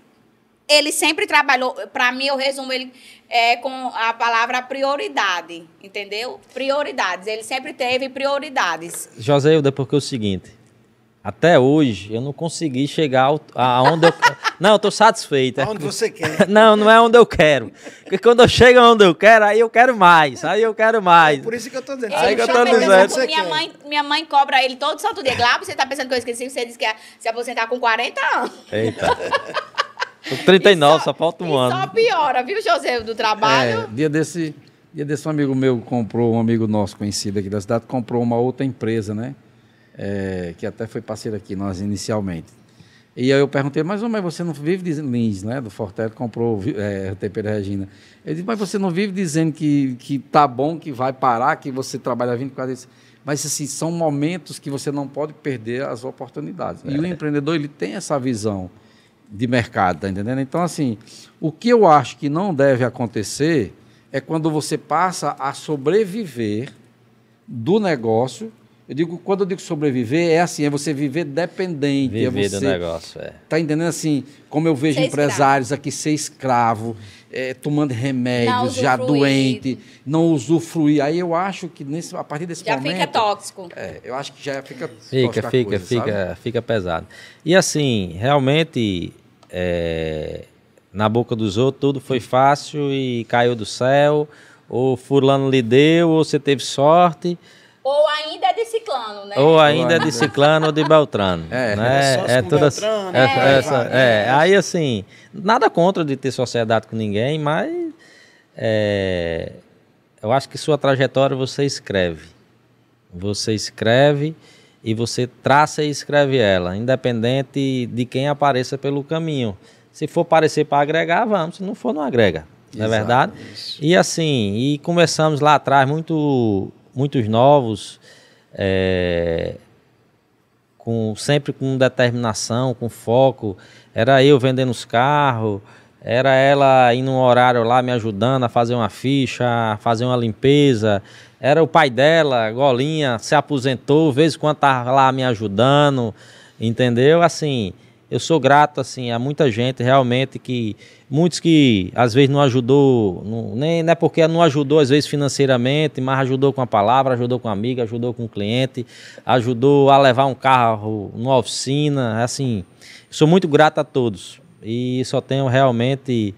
ele sempre trabalhou, para mim, eu resumo ele com a palavra prioridade, entendeu? Prioridades, ele sempre teve prioridades. Joséilda, porque é o seguinte, até hoje eu não consegui chegar aonde eu... Não, eu estou satisfeito. Aonde você quer. Não é onde eu quero. Porque quando eu chego onde eu quero, aí eu quero mais, É por isso que eu estou dizendo. Aí que eu tô dizendo. Minha mãe cobra ele todo santo dia. Glauber, você está pensando que eu esqueci? Você disse que ia se aposentar com 40 anos. Eita. Tô 39, só falta um ano. Só piora, viu, José, do trabalho? Dia desse um amigo meu comprou, um amigo nosso conhecido aqui da cidade, comprou uma outra empresa, né? Que até foi parceiro aqui, nós inicialmente. E aí eu perguntei, mas você não vive de Lins, né? Do Fortelli, comprou o TP da Regina. Ele disse, mas você não vive dizendo que tá bom, que vai parar, que você trabalha 24 horas. Mas, assim, são momentos que você não pode perder as oportunidades. E o empreendedor, ele tem essa visão de mercado, tá entendendo? Então, assim, o que eu acho que não deve acontecer é quando você passa a sobreviver do negócio. Quando eu digo sobreviver, é assim, é você viver dependente. Viver do negócio, Tá entendendo? Assim, como eu vejo empresários aqui ser escravo, tomando remédios, já doente, não usufruir. Aí eu acho que a partir desse momento... Já fica tóxico. Eu acho que já fica fica pesado. E assim, realmente, na boca dos outros, tudo foi fácil e caiu do céu, ou fulano lhe deu, ou você teve sorte... Ou ainda é de ciclano, né? Ou ainda é de ciclano ou de beltrano. É tudo assim. Aí, assim, nada contra de ter sociedade com ninguém, mas eu acho que sua trajetória você escreve. Você escreve e você traça e escreve ela, independente de quem apareça pelo caminho. Se for aparecer para agregar, vamos. Se não for, não agrega. Não é verdade? Isso. E assim, começamos lá atrás muitos novos, sempre com determinação, com foco. Era eu vendendo os carros, era ela indo num horário lá me ajudando a fazer uma ficha, a fazer uma limpeza. Era o pai dela, Golinha, se aposentou, de vez em quando estava lá me ajudando, entendeu? Assim, eu sou grato assim, a muita gente realmente muitos que às vezes não ajudou, não é porque não ajudou às vezes financeiramente, mas ajudou com a palavra, ajudou com a amiga, ajudou com o cliente, ajudou a levar um carro numa oficina, assim, sou muito grato a todos e só tenho realmente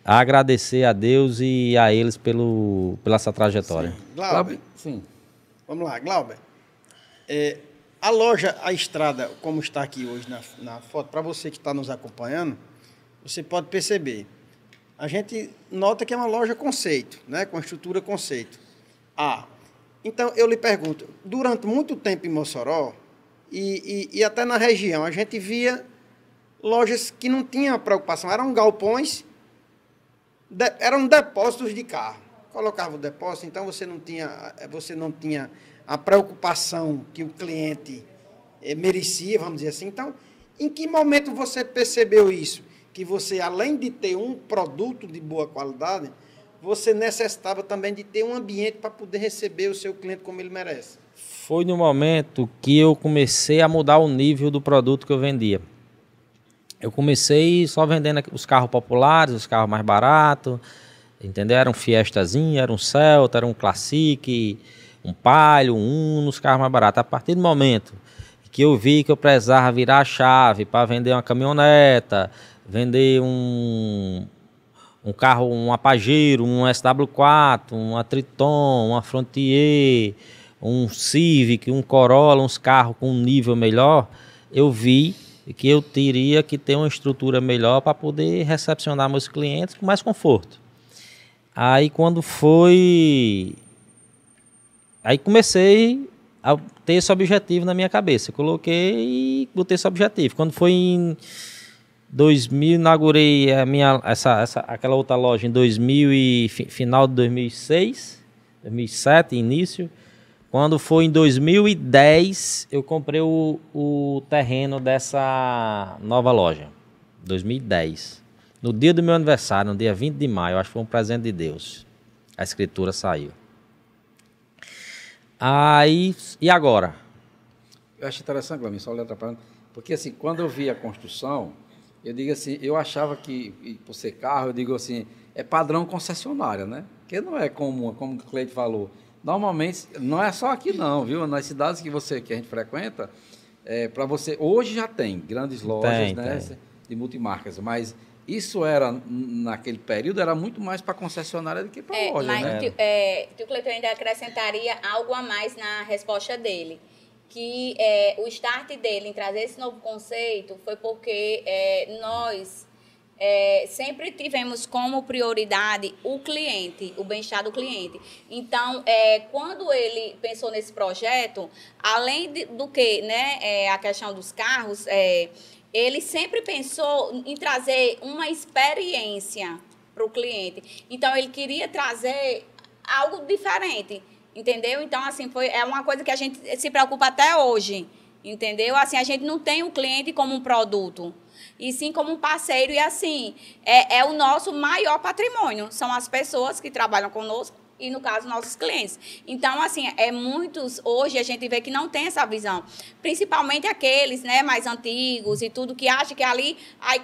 a agradecer a Deus e a eles pela essa trajetória. Sim. Glauber, sim. Vamos lá, Glauber. A loja, a estrada, como está aqui hoje na foto, para você que está nos acompanhando, você pode perceber. A gente nota que é uma loja conceito, né? Com estrutura conceito. Então, eu lhe pergunto, durante muito tempo em Mossoró, e até na região, a gente via lojas que não tinham preocupação, eram galpões, eram depósitos de carro. Colocava o depósito, então você não tinha a preocupação que o cliente merecia, vamos dizer assim. Então, em que momento você percebeu isso? Que você, além de ter um produto de boa qualidade, você necessitava também de ter um ambiente para poder receber o seu cliente como ele merece? Foi no momento que eu comecei a mudar o nível do produto que eu vendia. Eu comecei só vendendo os carros populares, os carros mais baratos, entendeu? Era um Fiestazinho, era um Celta, era um Classic, um Palio, um Uno, os carros mais baratos. A partir do momento que eu vi que eu precisava virar a chave para vender uma caminhoneta, vender um carro, um Pajero, um SW4, uma Triton, uma Frontier, um Civic, um Corolla, uns carros com um nível melhor, eu vi que eu teria que ter uma estrutura melhor para poder recepcionar meus clientes com mais conforto. Aí quando foi... Aí comecei a ter esse objetivo na minha cabeça. Eu coloquei e botei esse objetivo. Quando foi em 2000, inaugurei aquela outra loja em 2000 e final de 2006, 2007, início. Quando foi em 2010, eu comprei o terreno dessa nova loja. 2010. No dia do meu aniversário, no dia 20 de maio, acho que foi um presente de Deus. A escritura saiu. Aí, e agora? Eu acho interessante, Glaminho, só lhe atrapalhando, porque assim, quando eu vi a construção, eu digo assim, eu achava que, por ser carro, eu digo assim, é padrão concessionária, né? Porque não é como o Cleide falou. Normalmente, não é só aqui não, viu? Nas cidades que a gente frequenta, para você, hoje já tem grandes lojas, né? Tem. De multimarcas, mas isso era, naquele período, era muito mais para concessionária do que para loja, mas, né? O Cleiton ainda acrescentaria algo a mais na resposta dele, que o start dele em trazer esse novo conceito foi porque nós sempre tivemos como prioridade o cliente, o bem-estar do cliente. Então, quando ele pensou nesse projeto, além do que, né, a questão dos carros, ele sempre pensou em trazer uma experiência para o cliente. Então, ele queria trazer algo diferente, entendeu? Então, assim, é uma coisa que a gente se preocupa até hoje, entendeu? Assim, a gente não tem o cliente como um produto, e sim como um parceiro, e assim, é o nosso maior patrimônio, são as pessoas que trabalham conosco, e no caso, nossos clientes. Então, assim, muitos, hoje a gente vê que não tem essa visão, principalmente aqueles, né, mais antigos e tudo, que acham que ali,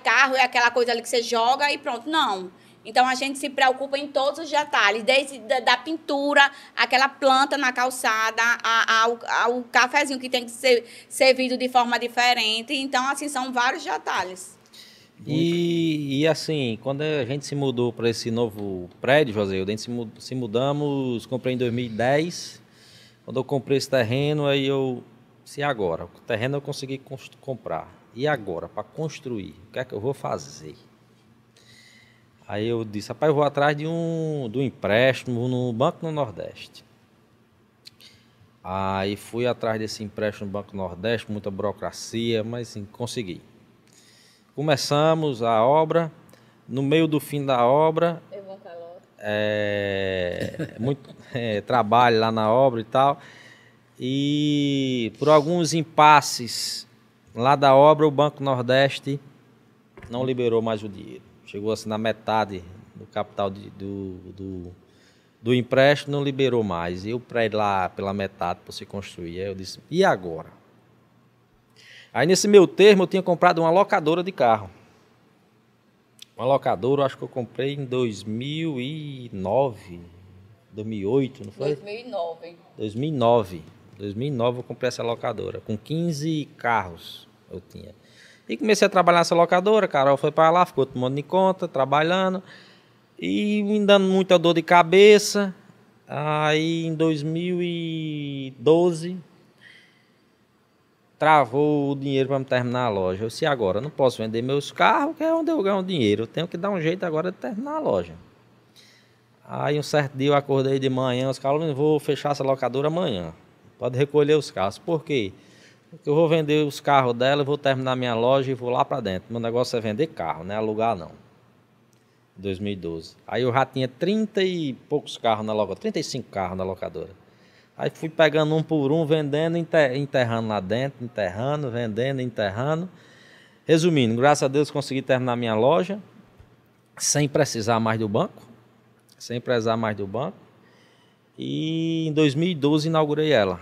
carro é aquela coisa ali que você joga e pronto, não. Então, a gente se preocupa em todos os detalhes, desde da pintura, aquela planta na calçada, ao cafezinho que tem que ser servido de forma diferente. Então, assim, são vários detalhes. E assim, quando a gente se mudou para esse novo prédio, José, a gente se mudamos, comprei em 2010. Quando eu comprei esse terreno, aí se agora, o terreno eu consegui comprar. E agora, para construir, o que é que eu vou fazer? Aí eu disse, rapaz, eu vou atrás de um empréstimo no Banco do Nordeste. Aí fui atrás desse empréstimo no Banco do Nordeste, muita burocracia, mas sim, consegui. Começamos a obra, no meio do fim da obra, muito trabalho lá na obra e tal, e por alguns impasses lá da obra, o Banco do Nordeste não liberou mais o dinheiro. Chegou assim na metade do capital do empréstimo, não liberou mais. E o prédio lá pela metade para se construir. Aí eu disse, e agora? Aí nesse meu termo eu tinha comprado uma locadora de carro. Uma locadora, eu acho que eu comprei em 2009, 2008, não foi? 2009 eu comprei essa locadora, com 15 carros eu tinha. E comecei a trabalhar nessa locadora, Carol foi para lá, ficou tomando de conta, trabalhando, e me dando muita dor de cabeça. Aí em 2012, travou o dinheiro para me terminar a loja. Eu disse, agora, não posso vender meus carros, que é onde eu ganho dinheiro. Eu tenho que dar um jeito agora de terminar a loja. Aí um certo dia eu acordei de manhã, os caras, vou fechar essa locadora amanhã. Pode recolher os carros. Por quê? Porque eu vou vender os carros dela, vou terminar minha loja e vou lá para dentro. Meu negócio é vender carro, não é alugar não. 2012. Aí eu já tinha 30 e poucos carros na locadora, 35 carros na locadora. Aí fui pegando um por um, vendendo, enterrando lá dentro, enterrando, vendendo, enterrando. Resumindo, graças a Deus consegui terminar minha loja, sem precisar mais do banco. sem prezar mais do banco. E em 2012 inaugurei ela.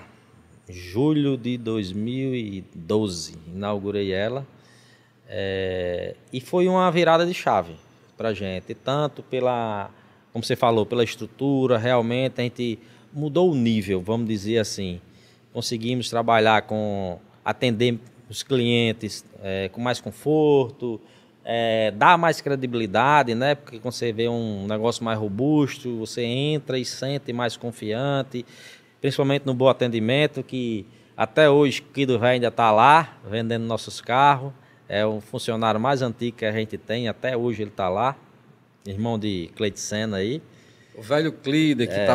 Julho de 2012 inaugurei ela. E foi uma virada de chave para a gente, tanto pela, como você falou, pela estrutura, realmente a gente mudou o nível, vamos dizer assim. Conseguimos trabalhar atender os clientes com mais conforto, dar mais credibilidade, né? Porque quando você vê um negócio mais robusto, você entra e sente mais confiante, principalmente no bom atendimento, que até hoje o Quido Velho ainda está lá, vendendo nossos carros. É o funcionário mais antigo que a gente tem, até hoje ele está lá, irmão de Cleiticena aí. O velho Clider, que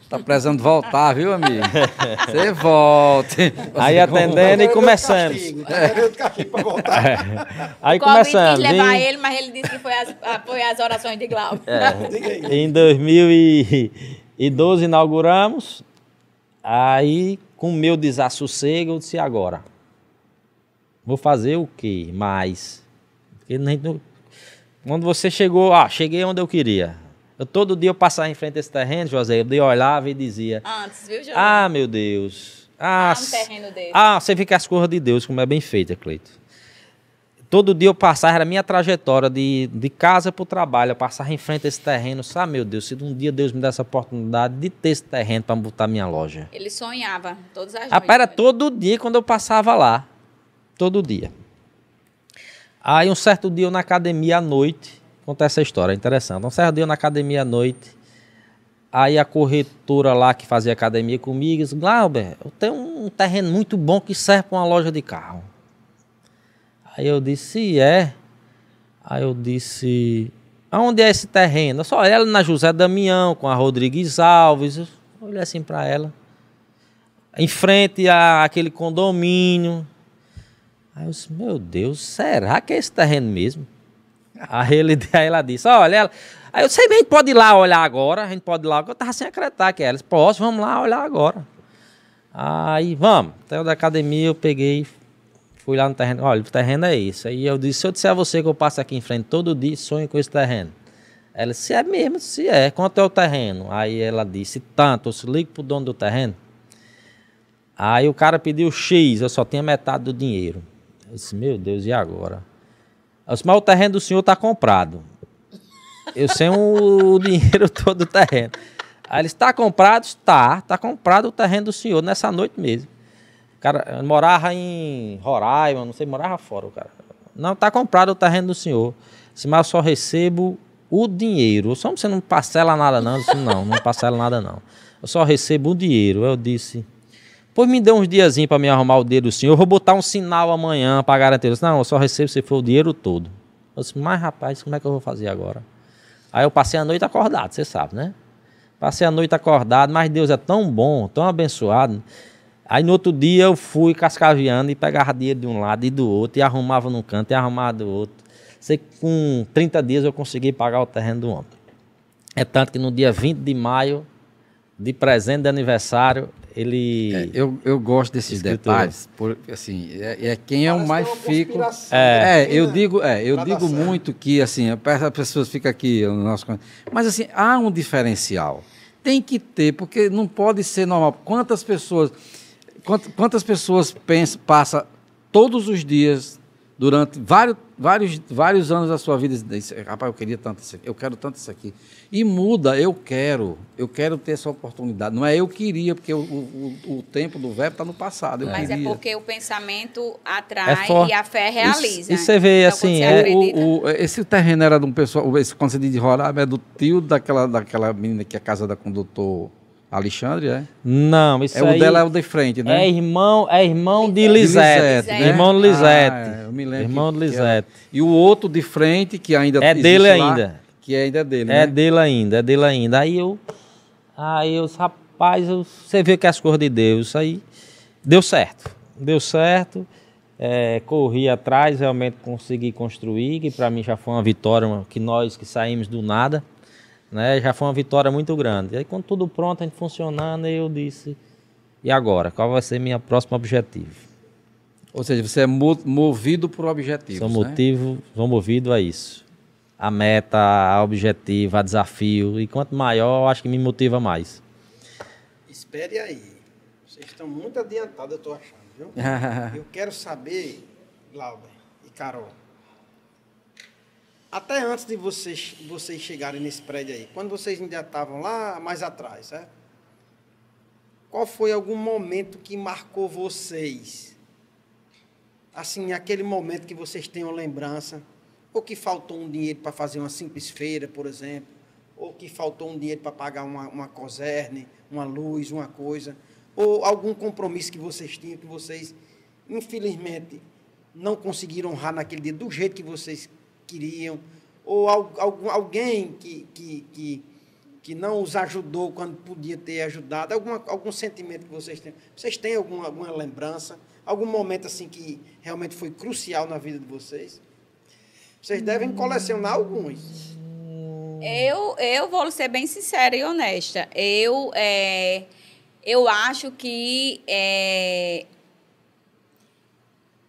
tá precisando voltar, viu, amigo? Você volte. Aí atendendo e começamos. Aí começamos. Quis levar ele, mas ele disse que foi as orações de Glauber. Em 2012 inauguramos, aí com o meu desassossego eu disse, agora, vou fazer o quê mais? Porque quando você chegou, cheguei onde eu queria. Todo dia eu passava em frente a esse terreno, José, eu olhava e dizia... Antes, viu, José? Meu Deus. Um terreno desse. Você vê que as coisas de Deus, como é bem feita, Cleito. Todo dia eu passava, era a minha trajetória de casa para o trabalho, eu passava em frente a esse terreno, meu Deus, se um dia Deus me desse a oportunidade de ter esse terreno para botar minha loja. Ele sonhava todas as noites. Era todo dia quando eu passava lá. Todo dia. Aí um certo dia eu na academia à noite, contar essa história, é interessante. Um certo dia eu na academia à noite, aí a corretora lá que fazia academia comigo disse, Glauber, eu tenho um terreno muito bom que serve para uma loja de carro. Aí eu disse, Aí eu disse, aonde é esse terreno? Só ela na José Damião, com a Rodrigues Alves. Eu olhei assim para ela. Em frente àquele condomínio. Aí eu disse, meu Deus, será que é esse terreno mesmo? Aí ela disse, olha, aí eu sei bem, a gente pode ir lá olhar agora, eu estava sem acreditar que ela disse, posso, vamos lá olhar agora. Aí, vamos, até da academia eu peguei, fui lá no terreno, olha, o terreno é esse. Aí eu disse, se eu disser a você que eu passo aqui em frente todo dia, sonho com esse terreno. Ela disse, é mesmo, se é, quanto é o terreno? Aí ela disse, tanto, eu se ligo pro dono do terreno. Aí o cara pediu X, eu só tinha metade do dinheiro. Eu disse, meu Deus, e agora? Eu disse, mas o terreno do senhor está comprado. Eu sei o dinheiro todo do terreno. Aí ele disse, está comprado? Está comprado o terreno do senhor nessa noite mesmo. O cara morava em Roraima, não sei, morava fora o cara. Não, está comprado o terreno do senhor. Eu disse, mas eu só recebo o dinheiro. Só você não parcela nada não. Eu disse, não parcela nada não. Eu só recebo o dinheiro. Eu disse... Pois me deu uns diazinhos para me arrumar o dinheiro do senhor. Eu vou botar um sinal amanhã para garantir. Eu disse, não, eu só recebo se for o dinheiro todo. Eu disse, mas rapaz, como é que eu vou fazer agora? Aí eu passei a noite acordado, você sabe, né? Passei a noite acordado, mas Deus é tão bom, tão abençoado. Aí no outro dia eu fui cascaveando e pegava dinheiro de um lado e do outro, e arrumava num canto e arrumava do outro. Sei que com 30 dias eu consegui pagar o terreno do homem. É tanto que no dia 20 de maio, de presente de aniversário, ele... Eu gosto desses detalhes, porque assim, quem é o mais fico... Eu digo muito que assim, as pessoas ficam aqui, mas assim, há um diferencial. Tem que ter, porque não pode ser normal. Quantas pessoas passam todos os dias, durante vários anos da sua vida, dizem, rapaz, eu queria tanto isso aqui, eu quero tanto isso aqui. E muda, eu quero ter essa oportunidade. Não é eu queria, porque o tempo do verbo está no passado. Mas queria. É porque o pensamento atrai e a fé realiza. E você vê, então, assim, esse terreno era de um pessoal, quando você diz de Roraima, é do tio daquela menina que é casa da condutor Alexandre, é? Não, isso aí... O dela é o de frente, né? É irmão de Lisete. Né? Irmão de Lisete. Eu me lembro. Irmão de Lisete. E o outro de frente, que ainda é dele lá, ainda. Que ainda é dele, né? É dele ainda. Aí eu rapaz, você vê que as coisas de Deus, aí deu certo. Corri atrás, realmente consegui construir, que para mim já foi uma vitória, que nós que saímos do nada, né? Já foi uma vitória muito grande. Aí quando tudo pronto, a gente funcionando, eu disse, e agora? Qual vai ser meu próximo objetivo? Ou seja, você é movido por objetivos, Sou movido a isso. a meta, a objetivo, a desafio. E quanto maior, eu acho que me motiva mais. Espere aí. Vocês estão muito adiantados, eu estou achando, viu? Eu quero saber, Glauber e Carol, até antes de vocês chegarem nesse prédio aí, quando vocês ainda estavam lá mais atrás, certo? Qual foi algum momento que marcou vocês? Assim, aquele momento que vocês tenham lembrança, ou que faltou um dinheiro para fazer uma simples feira, por exemplo, ou que faltou um dinheiro para pagar uma coserne, uma luz, uma coisa, ou algum compromisso que vocês tinham, que vocês, infelizmente, não conseguiram honrar naquele dia do jeito que vocês queriam, ou alguém que não os ajudou quando podia ter ajudado, algum sentimento que vocês têm. Vocês têm alguma lembrança, algum momento assim que realmente foi crucial na vida de vocês? Vocês devem colecionar alguns. Eu vou ser bem sincera e honesta. Eu acho que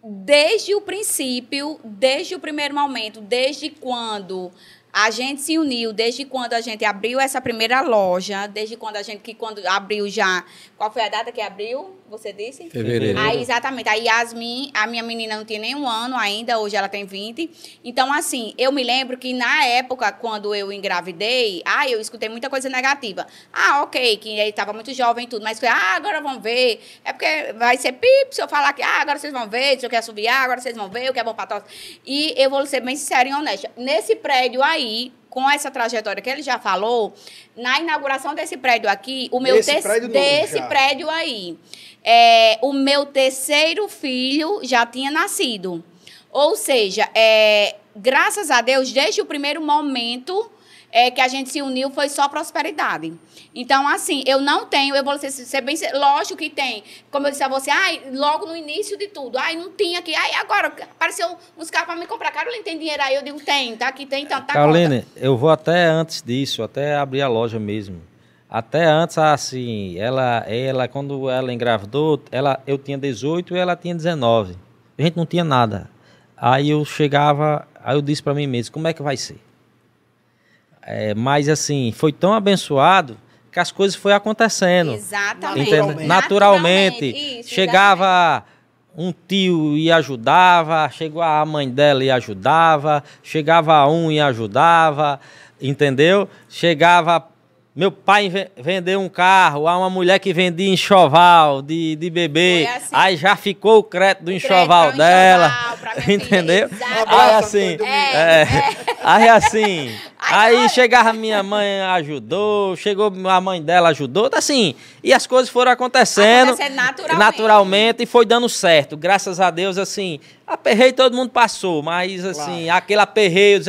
desde o princípio, desde o primeiro momento, desde quando a gente se uniu, desde quando a gente abriu essa primeira loja, desde quando quando abriu já... Qual foi a data que abriu? Você disse? Fevereiro. Aí, exatamente. A Yasmin, a minha menina não tinha nem 1 ano ainda, hoje ela tem 20. Então, assim, eu me lembro que na época, quando eu engravidei, eu escutei muita coisa negativa. Ok, que ele estava muito jovem e tudo, mas agora vamos ver. É porque vai ser pipo se eu falar que agora vocês vão ver, se eu quero assobiar, agora vocês vão ver o que é bom para todos. E eu vou ser bem sincera e honesta. Nesse prédio aí, com essa trajetória que ele já falou, na inauguração desse prédio aqui, o meu prédio aí, o meu terceiro filho já tinha nascido. Ou seja, graças a Deus, desde o primeiro momento que a gente se uniu, foi só prosperidade. Então, assim, eu vou ser bem... Lógico que tem. Como eu disse a você, logo no início de tudo, não tinha aqui, agora apareceu uns carros para me comprar. Caroline, tem dinheiro aí? Eu digo, tem, tá aqui, tem, então, tá. Caroline, eu vou até antes disso, até abrir a loja mesmo. Até antes, assim, ela quando ela engravidou, eu tinha 18 e ela tinha 19. A gente não tinha nada. Aí eu disse para mim mesmo, como é que vai ser? Mas, assim, foi tão abençoado que as coisas foram acontecendo. Exatamente. Naturalmente. Isso, chegava um tio e ajudava, chegou a mãe dela e ajudava, chegava um e ajudava, entendeu? Chegava... Meu pai vendeu um carro, há uma mulher que vendia enxoval de bebê, assim. Aí já ficou o crédito do enxoval dela, entendeu? Aí assim, aí chegava minha mãe, ajudou, chegou a mãe dela, ajudou, assim, e as coisas foram acontecendo naturalmente e foi dando certo, graças a Deus, assim, aperreio todo mundo passou, mas assim, aquele aperreio,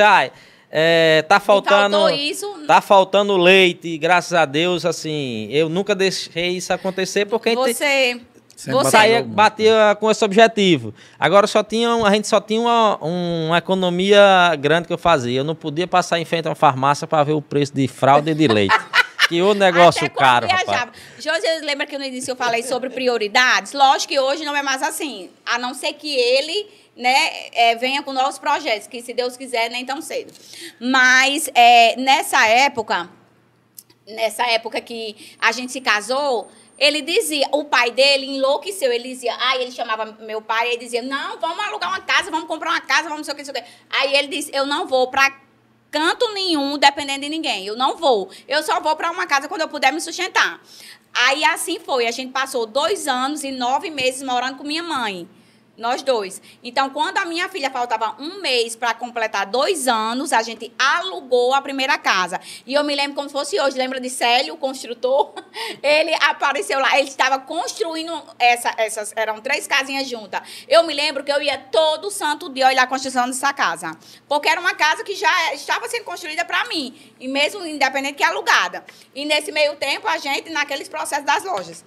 tá faltando leite, graças a Deus, assim, eu nunca deixei isso acontecer porque você batia com esse objetivo. Agora a gente só tinha uma economia grande que eu fazia. Eu não podia passar em frente a uma farmácia para ver o preço de fralda e de leite. Que o negócio caro, rapaz. Jorge, lembra que no início eu falei sobre prioridades? Lógico que hoje não é mais assim, a não ser que ele... venha com novos projetos, que se Deus quiser, nem tão cedo. Mas nessa época que a gente se casou, ele dizia, o pai dele enlouqueceu, ele dizia, ele chamava meu pai, ele dizia, não, vamos alugar uma casa, vamos comprar uma casa, vamos não sei o que. Aí ele disse, eu não vou para canto nenhum dependendo de ninguém, eu não vou, eu só vou para uma casa quando eu puder me sustentar. Aí assim foi, a gente passou 2 anos e 9 meses morando com minha mãe. Nós dois. Então, quando a minha filha faltava 1 mês para completar 2 anos, a gente alugou a primeira casa. E eu me lembro como se fosse hoje. Lembra de Célio, o construtor? Ele apareceu lá. Ele estava construindo essas... Eram 3 casinhas juntas. Eu me lembro que eu ia todo santo dia olhar a construção dessa casa. Porque era uma casa que já estava sendo construída para mim. E mesmo independente que alugada. E nesse meio tempo, a gente, naqueles processos das lojas.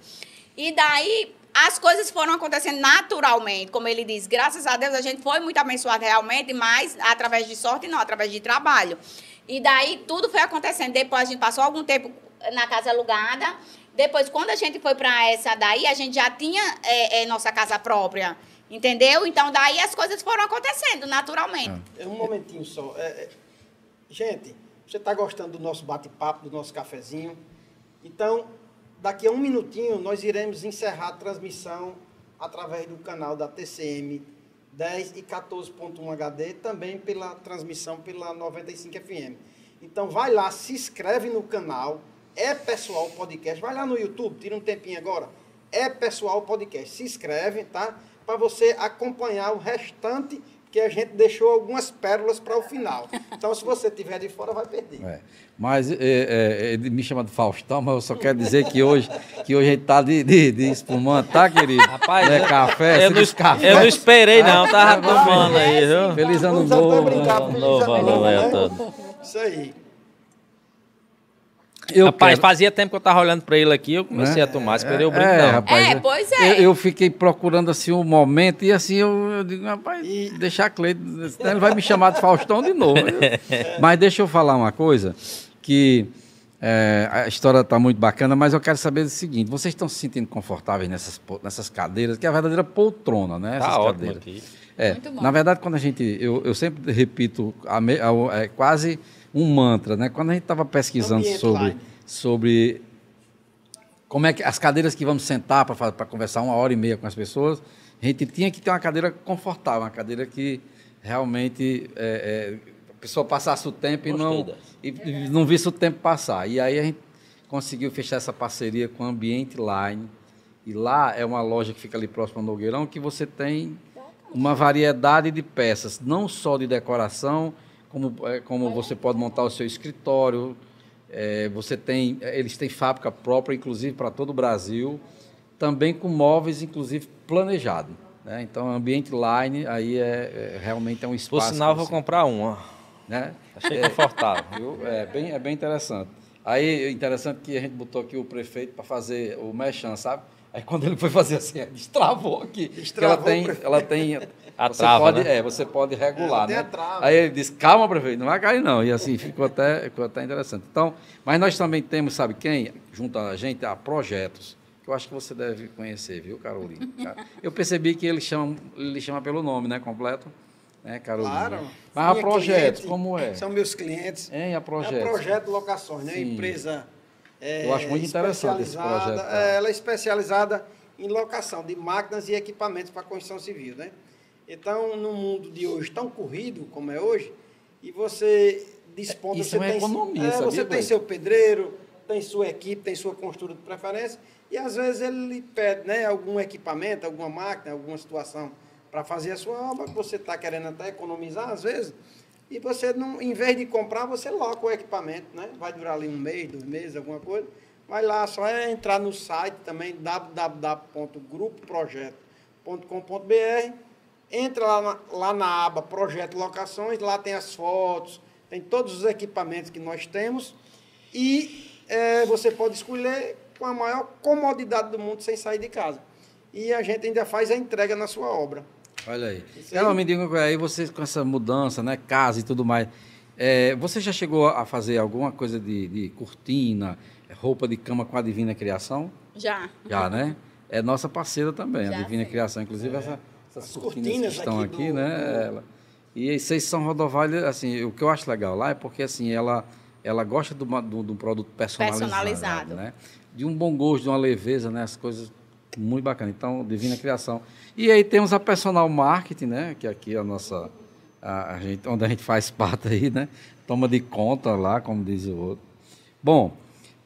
E daí... As coisas foram acontecendo naturalmente, como ele diz, graças a Deus a gente foi muito abençoado realmente, mas através de sorte não, através de trabalho. E daí tudo foi acontecendo. Depois a gente passou algum tempo na casa alugada, depois quando a gente foi para essa daí, a gente já tinha nossa casa própria, entendeu? Então daí as coisas foram acontecendo naturalmente. Um momentinho só. Gente, você está gostando do nosso bate-papo, do nosso cafezinho? Então, daqui a um minutinho, nós iremos encerrar a transmissão através do canal da TCM 10 e 14.1 HD, também pela transmissão pela 95 FM. Então, vai lá, se inscreve no canal, É Pessoal Podcast. Vai lá no YouTube, tira um tempinho agora. É Pessoal Podcast. Se inscreve, tá? Para você acompanhar o restante, que a gente deixou algumas pérolas para o final. Então, se você estiver de fora, vai perder. Mas ele me chama de Faustão, mas eu só quero dizer que hoje a gente tá de espumante, tá, querido? Rapaz, café, eu não esperei não, tava tomando aí, viu? Feliz ano Vamos até novo. brincar, feliz ano novo, aí a né? todos. Isso aí. Rapaz, fazia tempo que eu tava olhando para ele aqui, eu comecei a tomar, esperei o brinde não. Rapaz, pois é. Eu fiquei procurando assim um momento e assim eu digo, rapaz, deixar Cleiton, ele vai me chamar de Faustão de novo. Mas deixa eu falar uma coisa, que a história está muito bacana, mas eu quero saber o seguinte, vocês estão se sentindo confortáveis nessas cadeiras, que é a verdadeira poltrona, né? Essas Tá ótimo cadeiras. aqui. Muito bom. Na verdade, quando a gente, eu sempre repito, é quase um mantra, né? Quando a gente estava pesquisando sobre como é que as cadeiras que vamos sentar para conversar 1h30 com as pessoas, a gente tinha que ter uma cadeira confortável, uma cadeira que realmente a pessoa passasse o tempo e não visse o tempo passar. E aí a gente conseguiu fechar essa parceria com a Ambiente Line. E lá é uma loja que fica ali próximo ao Nogueirão, que você tem uma variedade de peças, não só de decoração, como você pode montar o seu escritório. Eles têm fábrica própria, inclusive para todo o Brasil, também com móveis, inclusive planejados. Né? Então, a Ambiente Line aí realmente é um espaço. Por sinal, vou comprar uma. Né? Achei confortável. É bem interessante. Aí, interessante que a gente botou aqui o prefeito para fazer o merchan, sabe? Aí, quando ele foi fazer assim, destravou aqui. Ela tem a trava, né? Você pode regular, né? Trava. Aí ele disse, calma, prefeito, não vai cair não. E assim, ficou até interessante. Então, mas nós também temos, sabe quem? Junto a gente, a Projetos, que eu acho que você deve conhecer, viu, Carolina? Eu percebi que ele chama pelo nome, né, completo? Né, Carolina? Claro. Mas a Minha Projetos, cliente, como é? São meus clientes. A Projetos. É a Projeto Locações, né? Sim. Empresa Eu acho muito interessante esse projeto. Ela é especializada em locação de máquinas e equipamentos para construção civil, né? Então, no mundo de hoje tão corrido como é hoje, e você desponta... Isso é uma economia, sabia, você tem Cleiton? seu pedreiro, tem sua equipe, tem sua construtora de preferência, e às vezes ele lhe pede, né, algum equipamento, alguma máquina, alguma situação para fazer a sua obra, que você está querendo até economizar, às vezes, e você, não, em vez de comprar, você loca o equipamento, né? Vai durar ali 1 mês, 2 meses, alguma coisa. Vai lá, só entrar no site também, www.grupoprojeto.com.br, entra lá na aba Projeto Locações, lá tem as fotos, tem todos os equipamentos que nós temos, e você pode escolher com a maior comodidade do mundo sem sair de casa. E a gente ainda faz a entrega na sua obra. Olha aí. Ela me diga aí, vocês com essa mudança, né, casa e tudo mais, você já chegou a fazer alguma coisa de cortina, roupa de cama com a Divina Criação? Já. Já, né? É nossa parceira também, Já, a Divina sim. Criação. Inclusive, essas cortinas que estão aqui, do- né? E vocês são Rodovalho, assim, o que eu acho legal lá é porque, assim, ela gosta de um produto personalizado, né? De um bom gosto, de uma leveza, né? As coisas muito bacanas. Então, Divina Criação. E aí temos a Personal Marketing, né? Que aqui é a nossa... onde a gente faz parte aí, né? Toma de conta lá, como diz o outro. Bom,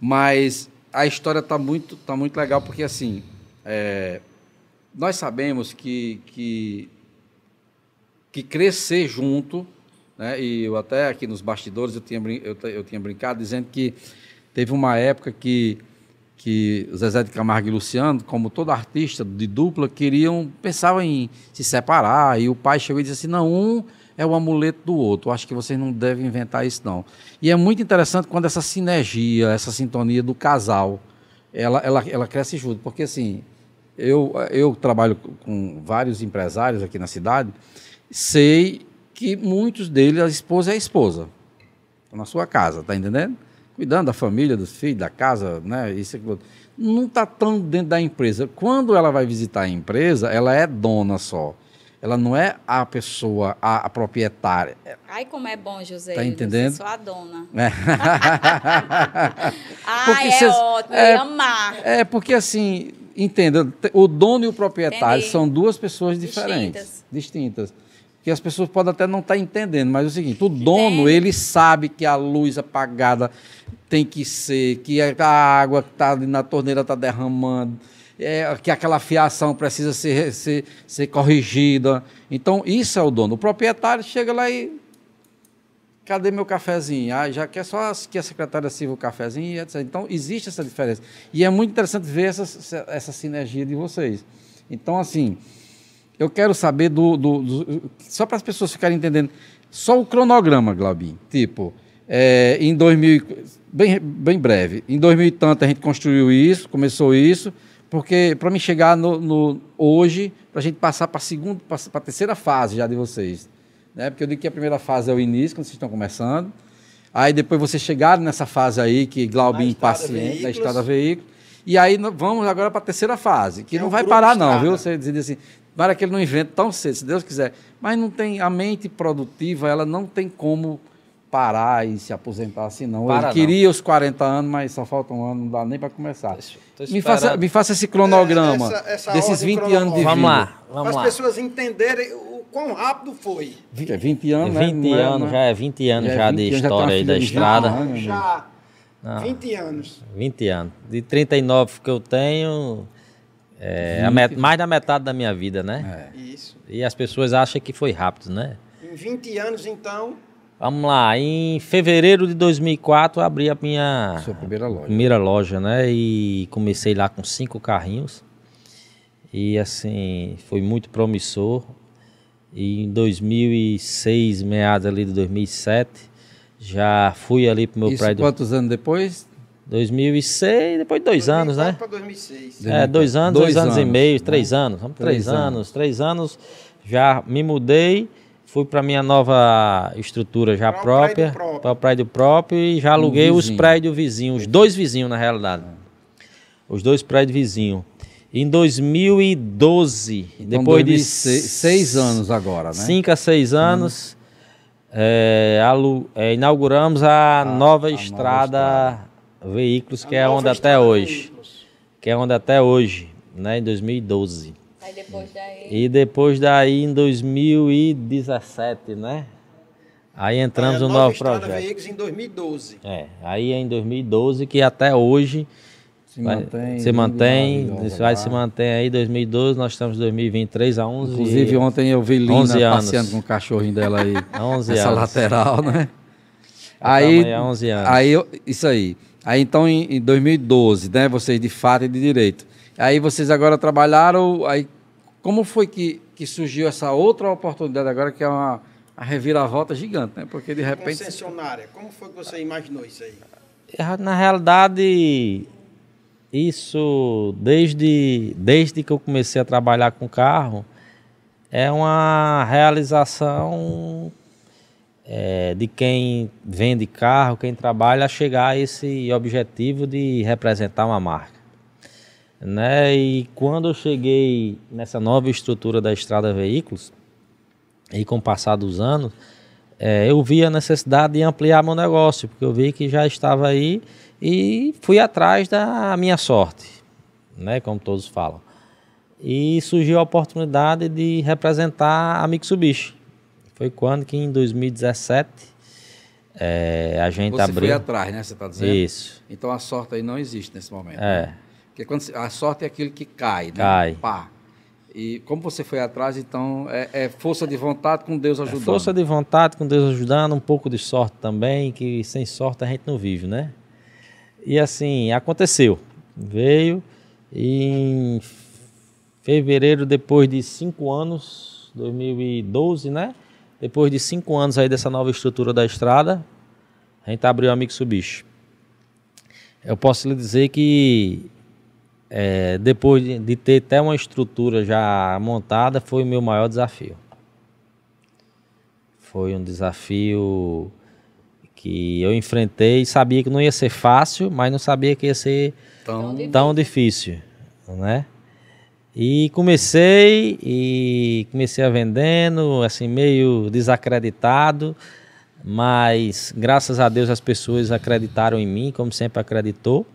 mas a história está muito legal, porque, assim, nós sabemos que crescer junto, né? E eu até aqui nos bastidores eu tinha brincado dizendo que teve uma época que Zezé de Camargo e Luciano, como todo artista de dupla, pensavam em se separar, e o pai chegou e disse assim, não, um é o amuleto do outro, acho que vocês não devem inventar isso não. E é muito interessante quando essa sinergia, essa sintonia do casal, ela cresce junto, porque assim, eu trabalho com vários empresários aqui na cidade, sei que muitos deles, a esposa é a esposa, na sua casa, tá entendendo? Cuidando da família, dos filhos, da casa, né? Isso aqui, não está tão dentro da empresa. Quando ela vai visitar a empresa, ela é dona só. Ela não é a pessoa, a proprietária. Ai, como é bom, José. Tá entendendo? Eu sou a dona. É. Ai, é ótimo, eu ia amar. É porque assim, entenda, o dono e o proprietário Entendi. são duas pessoas diferentes. Distintas. Que as pessoas podem até não estar entendendo, mas é o seguinte, o dono, Entendo. ele sabe que a luz apagada tem que ser, que a água que está ali na torneira está derramando, que aquela fiação precisa ser corrigida. Então, isso é o dono. O proprietário chega lá e... Cadê meu cafezinho? Ah, já quer só que a secretária sirva o cafezinho e etc. Então, existe essa diferença. E é muito interessante ver essa sinergia de vocês. Então, assim... Eu quero saber só para as pessoas ficarem entendendo, só o cronograma, Glaubinho. Tipo, em 2000, bem breve, em 2000 e tanto a gente construiu isso, começou isso, porque para mim chegar hoje, para a gente passar para a terceira fase já de vocês. Né? Porque eu digo que a primeira fase é o início, quando vocês estão começando. Aí depois vocês chegaram nessa fase aí, que Glaubinho paciente, da Estrada Veículos. E aí vamos agora para a terceira fase, que não vai parar não, viu? Você diz assim... Para que ele não invente tão cedo, se Deus quiser. Mas não tem, a mente produtiva, ela não tem como parar e se aposentar assim, não. Ele queria os 40 anos, mas só falta um ano, não dá nem para começar. Me faça esse cronograma desses 20 anos de vida. Vamos lá. Para as pessoas entenderem o quão rápido foi. 20 anos, 20 anos, já é 20 anos já de história aí da estrada. Já, 20 anos. 20 anos. De 39 que eu tenho... mais da metade da minha vida, né? Isso. E as pessoas acham que foi rápido, né? Em 20 anos, então... Vamos lá, em fevereiro de 2004 eu abri a minha sua primeira loja, né? E comecei lá com 5 carrinhos. E assim, foi muito promissor. E em 2006, meados ali de 2007, já fui ali pro meu prédio. Quantos anos depois? 2006, depois de 2 anos, né? Para 2006. 2 anos, 2 anos e meio, 3 anos. Vamos, 3 anos. 3 anos, já me mudei, fui para minha nova estrutura já própria, para o prédio próprio e já aluguei os prédios vizinhos, os 2 vizinhos na realidade. Os 2 prédios vizinhos. Em 2012, então, depois de 6 anos agora, né? 5 a 6 anos, inauguramos a nova estrada Veículos, que é onde até hoje. Que é onde até hoje, né? Em 2012. Aí depois daí... E depois daí, em 2017, né? Aí entramos no novo projeto. Estrada Veículos em 2012. Aí é em 2012 que até hoje se mantém, vai se manter aí 2012, nós estamos em 2023 há 11 anos. Inclusive ontem eu vi Lina passeando com o cachorrinho dela aí, 11 nessa anos. Lateral, né? Aí, há 11 anos. Isso aí. Aí então em 2012, né, vocês de fato e de direito. Aí vocês agora trabalharam, aí como foi que surgiu essa outra oportunidade agora, que é uma reviravolta gigante, né? Porque de repente... Concessionária, como foi que você imaginou isso aí? Na realidade, isso desde que eu comecei a trabalhar com carro, é uma realização de quem vende carro, quem trabalha, a chegar a esse objetivo de representar uma marca. Né? E quando eu cheguei nessa nova estrutura da Estrada Veículos, e com o passar dos anos, eu vi a necessidade de ampliar meu negócio, porque eu vi que já estava aí e fui atrás da minha sorte, né? Como todos falam. E surgiu a oportunidade de representar a Mitsubishi. Foi quando que em 2017 a gente abriu... Você foi atrás, né? Você está dizendo? Isso. Então a sorte aí não existe nesse momento. Né? Porque a sorte é aquilo que cai, né? Cai. Pá. E como você foi atrás, então é força de vontade com Deus ajudando. Força de vontade com Deus ajudando, um pouco de sorte também, que sem sorte a gente não vive, né? E assim, aconteceu. Veio em fevereiro, depois de 5 anos, 2012, né? Depois de 5 anos aí dessa nova estrutura da estrada, a gente abriu a Mitsubishi. Eu posso lhe dizer que depois de ter até uma estrutura já montada, foi o meu maior desafio. Foi um desafio que eu enfrentei e sabia que não ia ser fácil, mas não sabia que ia ser tão difícil, né? E comecei a vendendo, assim, meio desacreditado, mas graças a Deus as pessoas acreditaram em mim, como sempre acreditou.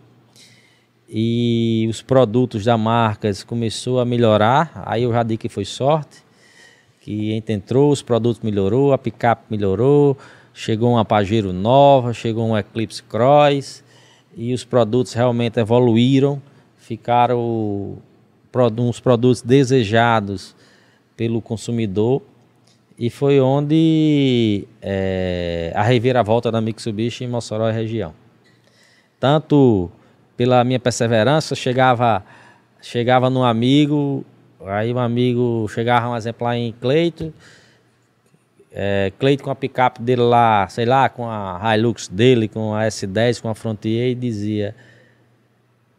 E os produtos da marca começou a melhorar, aí eu já disse que foi sorte, que a gente entrou, os produtos melhorou, a picape melhorou, chegou uma Pajero nova, chegou um Eclipse Cross, e os produtos realmente evoluíram, ficaram uns produtos desejados pelo consumidor, e foi onde a reviravolta da Mitsubishi em Mossoró e região. Tanto pela minha perseverança, chegava num amigo, aí um amigo chegava, um exemplo, lá em Cleito, Cleito com a picape dele lá, sei lá, com a Hilux dele, com a S10, com a Frontier, e dizia: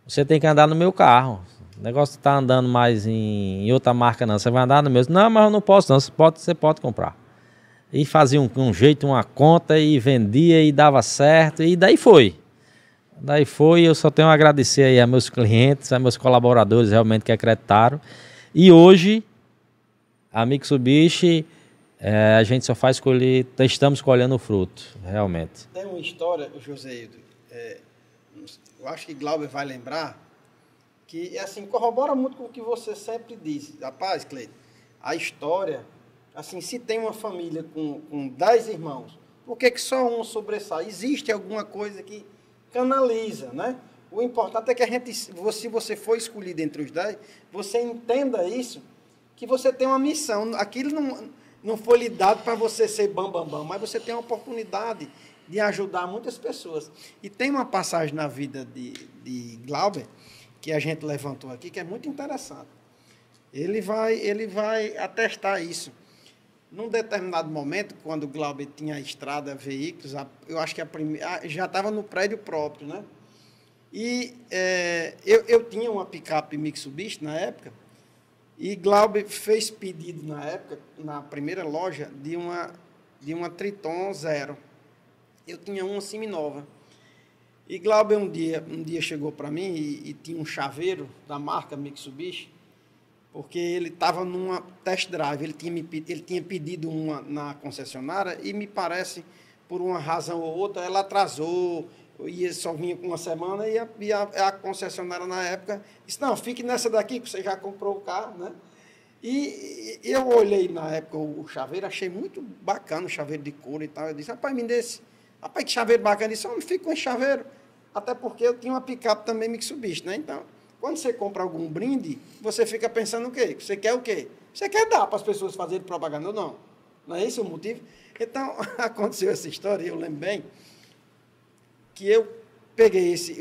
você tem que andar no meu carro, o negócio tá andando mais em outra marca não, você vai andar no meu. Não, mas eu não posso não, você pode comprar. E fazia um jeito, uma conta, e vendia, e dava certo, e daí foi. Eu só tenho a agradecer aí a meus clientes, a meus colaboradores realmente que acreditaram. E hoje, a Mitsubishi, a gente só faz colher, estamos colhendo o fruto, realmente. Tem uma história, José, eu acho que Glauber vai lembrar, que assim, corrobora muito com o que você sempre disse. Rapaz, Cleiton, a história, assim, se tem uma família com 10 irmãos, por que só um sobressai? Existe alguma coisa que canaliza, né? O importante é que se você for escolhido entre os 10, você entenda isso, que você tem uma missão. Aquilo não foi lhe dado para você ser bam, mas você tem a oportunidade de ajudar muitas pessoas. E tem uma passagem na vida de Glauber, que a gente levantou aqui, que é muito interessante. Ele vai atestar isso. Num determinado momento, quando o Glauber tinha a estrada, veículos, eu acho que já estava no prédio próprio, né? E eu tinha uma picape Mitsubishi na época, e Glauber fez pedido na época, na primeira loja, de uma Triton Zero. Eu tinha uma semi-nova. E Glauber um dia chegou para mim e tinha um chaveiro da marca Mitsubishi, porque ele estava numa test drive, ele tinha pedido uma na concessionária e, me parece, por uma razão ou outra, ela atrasou, só vinha com uma semana, e a concessionária na época disse: não, fique nessa daqui, que você já comprou o carro, né? E eu olhei na época o chaveiro, achei muito bacana o chaveiro de couro e tal. Eu disse: rapaz, me desse. Rapaz, que chaveiro bacana. Ele disse: eu não fico com esse chaveiro, até porque eu tinha uma picape também Mitsubishi, né? Então, quando você compra algum brinde, você fica pensando o quê? Você quer o quê? Você quer dar para as pessoas fazerem propaganda ou não? Não é esse o motivo? Então, aconteceu essa história, eu lembro bem, que eu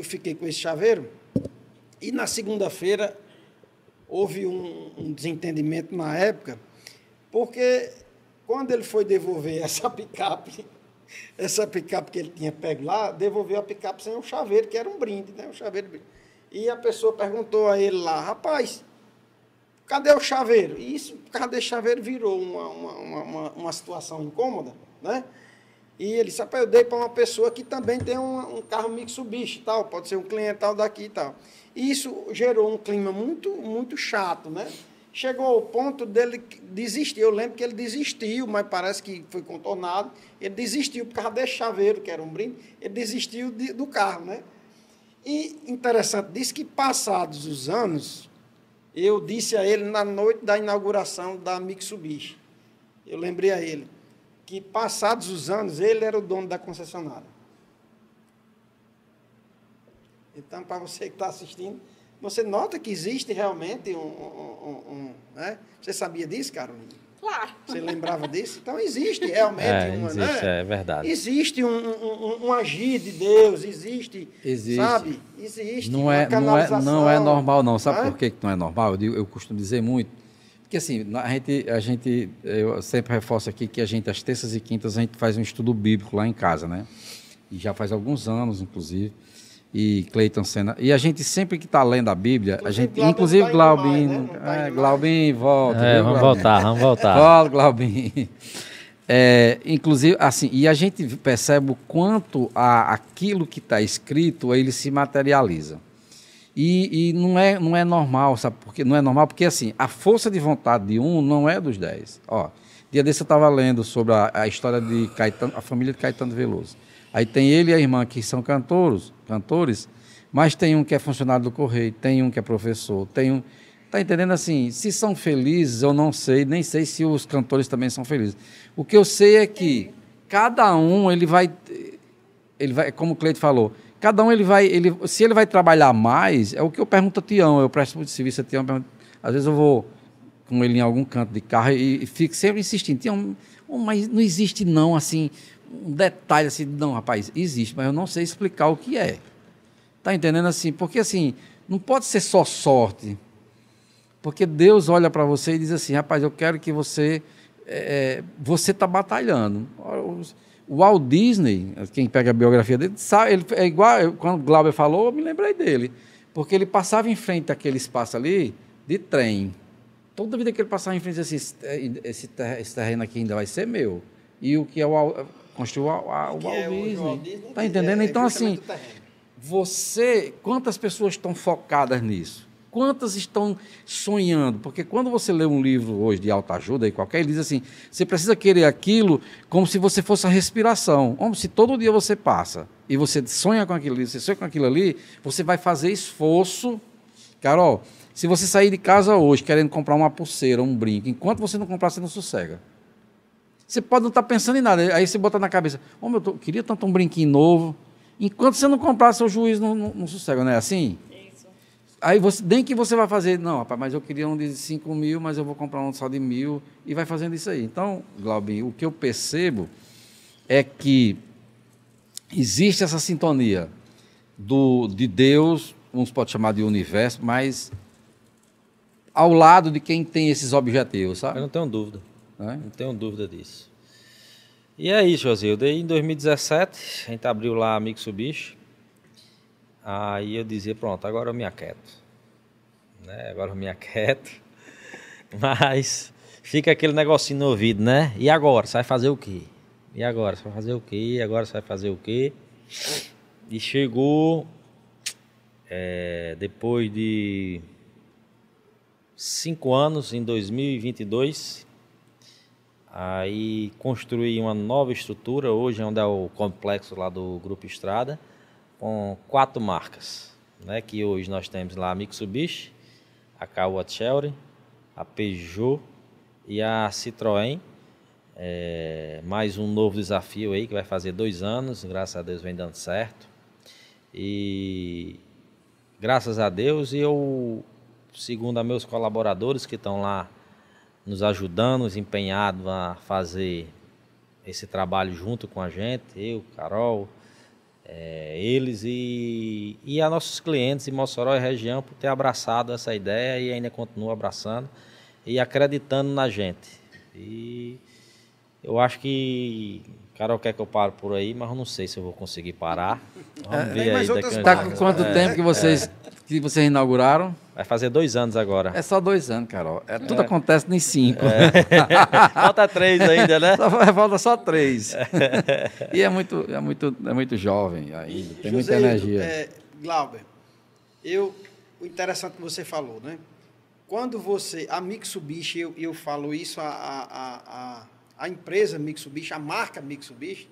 fiquei com esse chaveiro, e na segunda-feira houve um desentendimento na época, porque quando ele foi devolver essa picape que ele tinha pego lá, devolveu a picape sem o chaveiro, que era um brinde, né? Um chaveiro brinde. E a pessoa perguntou a ele lá: rapaz, cadê o chaveiro? E isso, cadê o chaveiro, virou uma situação incômoda, né? E ele disse: rapaz, eu dei para uma pessoa que também tem um carro Mitsubishi e tal, pode ser um cliente tal daqui e tal. E isso gerou um clima muito, muito chato, né? Chegou ao ponto dele desistir. Eu lembro que ele desistiu, mas parece que foi contornado. Ele desistiu por causa desse chaveiro, que era um brinde, ele desistiu do carro, né? E interessante, disse que passados os anos, eu disse a ele na noite da inauguração da Mitsubishi, eu lembrei a ele, que passados os anos, ele era o dono da concessionária. Então, para você que está assistindo, você nota que existe realmente né? Você sabia disso, Carolina? Claro. Você lembrava disso? Então, existe realmente existe, né? É verdade. Existe um agir de Deus, existe. Sabe? Existe não uma canalização. Não é normal, não. Sabe não é? por que não é normal? Eu costumo dizer muito. Porque, assim, eu sempre reforço aqui que às terças e quintas, a gente faz um estudo bíblico lá em casa, né? E já faz alguns anos, inclusive. E Cleiton Senna. E a gente sempre que está lendo a Bíblia, inclusive Glaubin, né? Glaubin, volta. Vamos voltar. Volta, Glaubin. Inclusive, assim, e a gente percebe o quanto aquilo que está escrito, ele se materializa. E não é normal, sabe? Porque não é normal, porque assim, a força de vontade de um não é dos 10. Ó, dia desse eu estava lendo sobre a história de Caetano, a família de Caetano Veloso. Aí tem ele e a irmã que são cantores, mas tem um que é funcionário do Correio, tem um que é professor, tem um... Tá entendendo assim? Se são felizes, eu não sei, nem sei se os cantores também são felizes. O que eu sei é que cada um, ele vai, como o Cleide falou, cada um se ele vai trabalhar mais, é o que eu pergunto a Tião, eu presto muito serviço a Tião, às vezes eu vou com ele em algum canto de carro e fico sempre insistindo, Tião, mas não existe não, assim, um detalhe assim, não, rapaz, existe, mas eu não sei explicar o que é. Tá entendendo assim? Porque assim, não pode ser só sorte. Porque Deus olha para você e diz assim, rapaz, eu quero que você está batalhando. O Walt Disney, quem pega a biografia dele, sabe, ele é igual, quando o Glauber falou, eu me lembrei dele. Porque ele passava em frente àquele espaço ali de trem. Toda vida que ele passava em frente, assim, esse terreno aqui ainda vai ser meu. E o que é construiu o Walt Disney. Está entendendo? Então, assim, quantas pessoas estão focadas nisso? Quantas estão sonhando? Porque quando você lê um livro hoje de autoajuda, ele diz assim, você precisa querer aquilo como se você fosse a respiração. Como se todo dia você passa e você sonha com aquilo ali, você sonha com aquilo ali, você vai fazer esforço. Carol, se você sair de casa hoje querendo comprar uma pulseira, um brinco, enquanto você não comprar, você não sossega. Você pode não estar pensando em nada, aí você bota na cabeça, eu queria tanto um brinquinho novo. Enquanto você não comprar, seu juiz não sossega, não é assim? Aí nem que você vai fazer, não, rapaz, mas eu queria um de 5 mil, mas eu vou comprar um só de 1.000, e vai fazendo isso aí. Então, Glaubinho, o que eu percebo é que existe essa sintonia de Deus, uns podem chamar de universo, mas ao lado de quem tem esses objetivos, sabe? Eu não tenho dúvida, não tenho dúvida disso. E é isso, Josildo. Em 2017, a gente abriu lá a Mitsubishi. Aí eu dizia, pronto, agora eu me aquieto. Né? Agora eu me aquieto. Mas fica aquele negocinho no ouvido, né? E agora? Você vai fazer o quê? E agora? Você vai fazer o quê? E agora você vai fazer o quê? E chegou, depois de 5 anos, em 2022, aí construí uma nova estrutura, hoje é onde é o complexo lá do Grupo Estrada, com 4 marcas, né, que hoje nós temos lá a Mitsubishi, a Caoa Chery, a Peugeot e a Citroën. Mais um novo desafio aí que vai fazer 2 anos, graças a Deus vem dando certo. E graças a Deus, eu, segundo a meus colaboradores que estão lá nos ajudando, empenhados a fazer esse trabalho junto com a gente, eu, Carol, eles e a nossos clientes em Mossoró e região por ter abraçado essa ideia e ainda continua abraçando e acreditando na gente. E eu acho que Carol quer que eu pare por aí, mas eu não sei se eu vou conseguir parar. Vamos ver aí daqui a Está com quanto tempo que vocês inauguraram? Vai fazer 2 anos agora. É só 2 anos, Carol. Tudo acontece em 5. Falta 3 ainda, né? Falta só 3. E é muito jovem ainda, tem muita energia. Glauber, o interessante que você falou, né? Quando a Mitsubishi, eu falo isso, a empresa Mitsubishi, a marca Mitsubishi,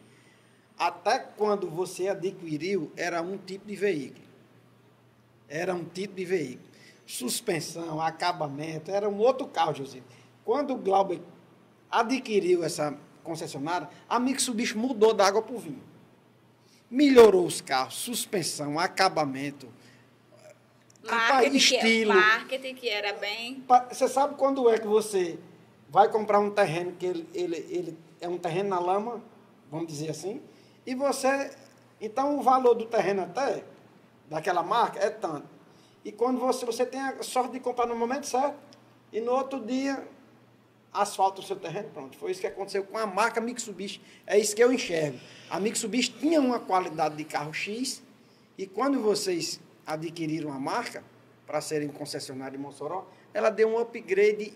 até quando você adquiriu, era um tipo de veículo. Suspensão, acabamento, era um outro carro, José. Quando o Glauber adquiriu essa concessionária, a Mitsubishi mudou da água para o vinho. Melhorou os carros, suspensão, acabamento, estilo. Marketing que era bem... Você sabe quando é que você vai comprar um terreno que ele é um terreno na lama, vamos dizer assim, e você... Então, o valor do terreno até, daquela marca, é tanto. E quando você tem a sorte de comprar no momento certo, e no outro dia, asfalta o seu terreno, pronto. Foi isso que aconteceu com a marca Mitsubishi. É isso que eu enxergo. A Mitsubishi tinha uma qualidade de carro X, e quando vocês adquiriram a marca, para serem concessionários em Mossoró, ela deu um upgrade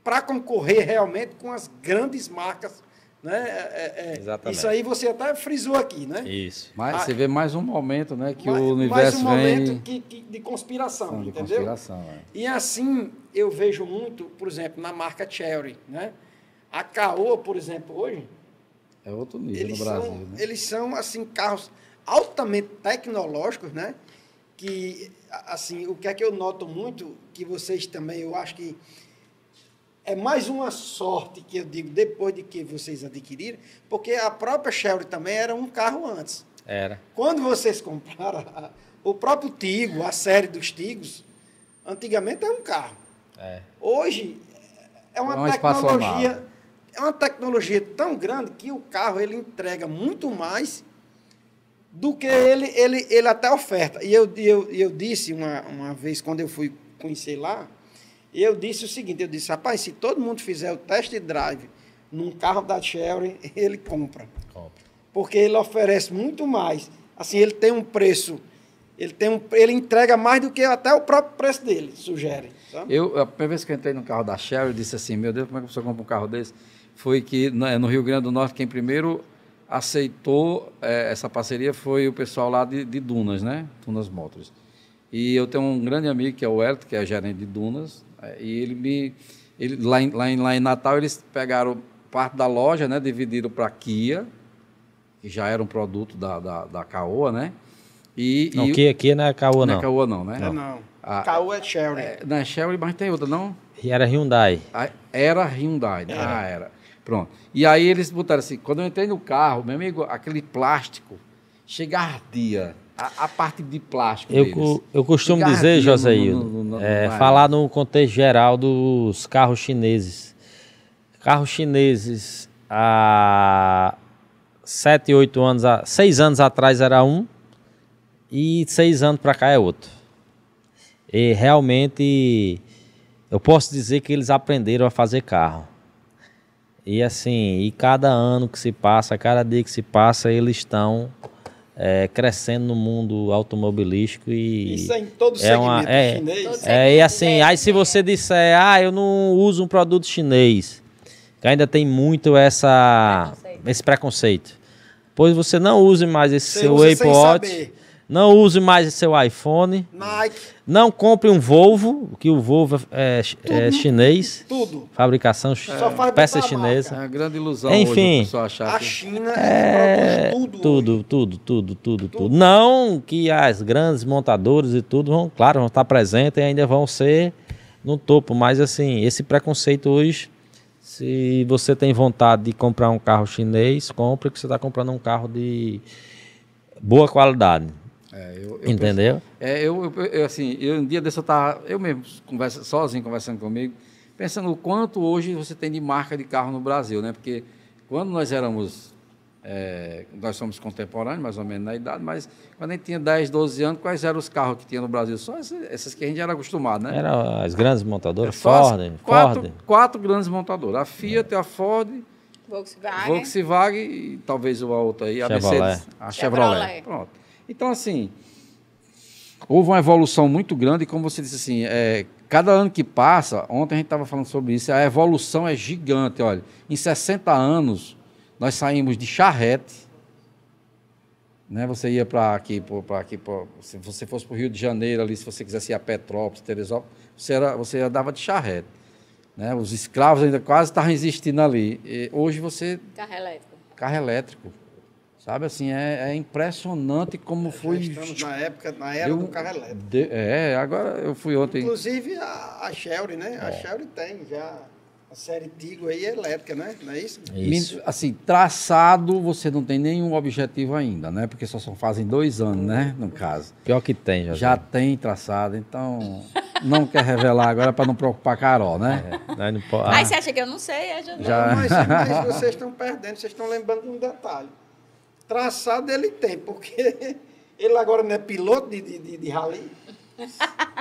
para concorrer realmente com as grandes marcas Né? Exatamente. Isso aí você até frisou aqui, né? Isso. Mas você vê mais um momento, né, que o Mais universo um momento vem... de conspiração, de entendeu? conspiração, E assim, eu vejo muito, por exemplo, na marca Chery, né? A Caoa, por exemplo, hoje, É outro nível no Brasil, né? eles são, assim, carros altamente tecnológicos, né? Que, assim, o que é que eu noto muito, que vocês também, eu acho que é mais uma sorte que eu digo, depois de que vocês adquiriram, porque a própria Chery também era um carro antes. Era. Quando vocês compraram o próprio Tigo, a série dos Tigos, antigamente era um carro. É. Hoje é uma uma tecnologia, espaçonave. é uma tecnologia tão grande que o carro ele entrega muito mais do que ele até oferta. E eu disse uma vez, quando eu fui conhecer lá, eu disse o seguinte, eu disse, rapaz, se todo mundo fizer o test drive num carro da Chery, ele compra. Porque ele oferece muito mais. Assim, ele tem um preço, ele entrega mais do que até o próprio preço dele, sugere. Sabe? A primeira vez que eu entrei no carro da Chery, eu disse assim, meu Deus, como é que você compra um carro desse? Foi que no Rio Grande do Norte, quem primeiro aceitou essa parceria foi o pessoal lá de Dunas, né? Dunas Motors. E eu tenho um grande amigo, que é o Elton, que é gerente de Dunas, e lá em Natal eles pegaram parte da loja, né? Dividiram para Kia, que já era um produto da Caoa, né? Não, aqui não é Caoa, não. Não é Caoa, não, né? Não. Caoa é Chery. Não é Chery, mas tem outra, não? E era Hyundai. Era Hyundai, né? Era. Pronto. E aí eles botaram assim, quando eu entrei no carro, meu amigo, aquele plástico, chega ardia. A parte de plástico Eu costumo dizer, Joséildo, falar no contexto geral dos carros chineses. Carros chineses há 6 anos atrás era um e 6 anos para cá é outro. E realmente eu posso dizer que eles aprenderam a fazer carro. E assim, e cada ano que se passa, cada dia que se passa, eles estão crescendo no mundo automobilístico e isso é em todo segmento chinês. E assim, aí se você disser, eu não uso um produto chinês, que ainda tem muito esse preconceito. Pois você não use mais esse seu Apple Watch, não use mais esse seu iPhone, Nike. Não compre um Volvo, que o Volvo é chinês. Tudo. Fabricação, peça chinesa. É uma grande ilusão enfim, hoje o pessoal achar a China produz tudo. Não que as grandes montadoras e tudo vão estar presentes e ainda vão ser no topo, mas assim, esse preconceito hoje, se você tem vontade de comprar um carro chinês, compre, que você está comprando um carro de boa qualidade. Entendeu? Um dia desse eu mesmo sozinho conversando comigo, pensando o quanto hoje você tem de marca de carro no Brasil, né? Porque quando nós somos contemporâneos, mais ou menos na idade, mas quando a gente tinha 10, 12 anos, quais eram os carros que tinha no Brasil? Só essas que a gente já era acostumado, né? Eram as grandes montadoras, Ford. Quatro grandes montadoras, a Fiat, a Ford, Volkswagen e talvez a outra aí, a Mercedes, a Chevrolet. Pronto. Então, assim, houve uma evolução muito grande, e como você disse assim, cada ano que passa, ontem a gente estava falando sobre isso, a evolução é gigante, olha, em 60 anos, nós saímos de charrete, né? Você ia para aqui, se você fosse para o Rio de Janeiro, ali, se você quisesse ir a Petrópolis, Teresópolis, você andava de charrete, né? Os escravos ainda quase estavam existindo ali, e hoje você... Carro elétrico. Sabe, assim, é impressionante como foi... Estamos na era do carro elétrico. Agora eu fui ontem... Inclusive a Chery, né? A Chery tem já a série Tigo aí elétrica, né? Não é isso? Isso. Assim, traçado você não tem nenhum objetivo ainda, né? Porque só fazem 2 anos, né? No caso. Pior que tem, já tem traçado, então não quer revelar agora para não preocupar a Carol, né? Aí você acha que eu não sei? Mas vocês estão perdendo, vocês estão lembrando de um detalhe. Traçado ele tem, porque ele agora não é piloto de rally.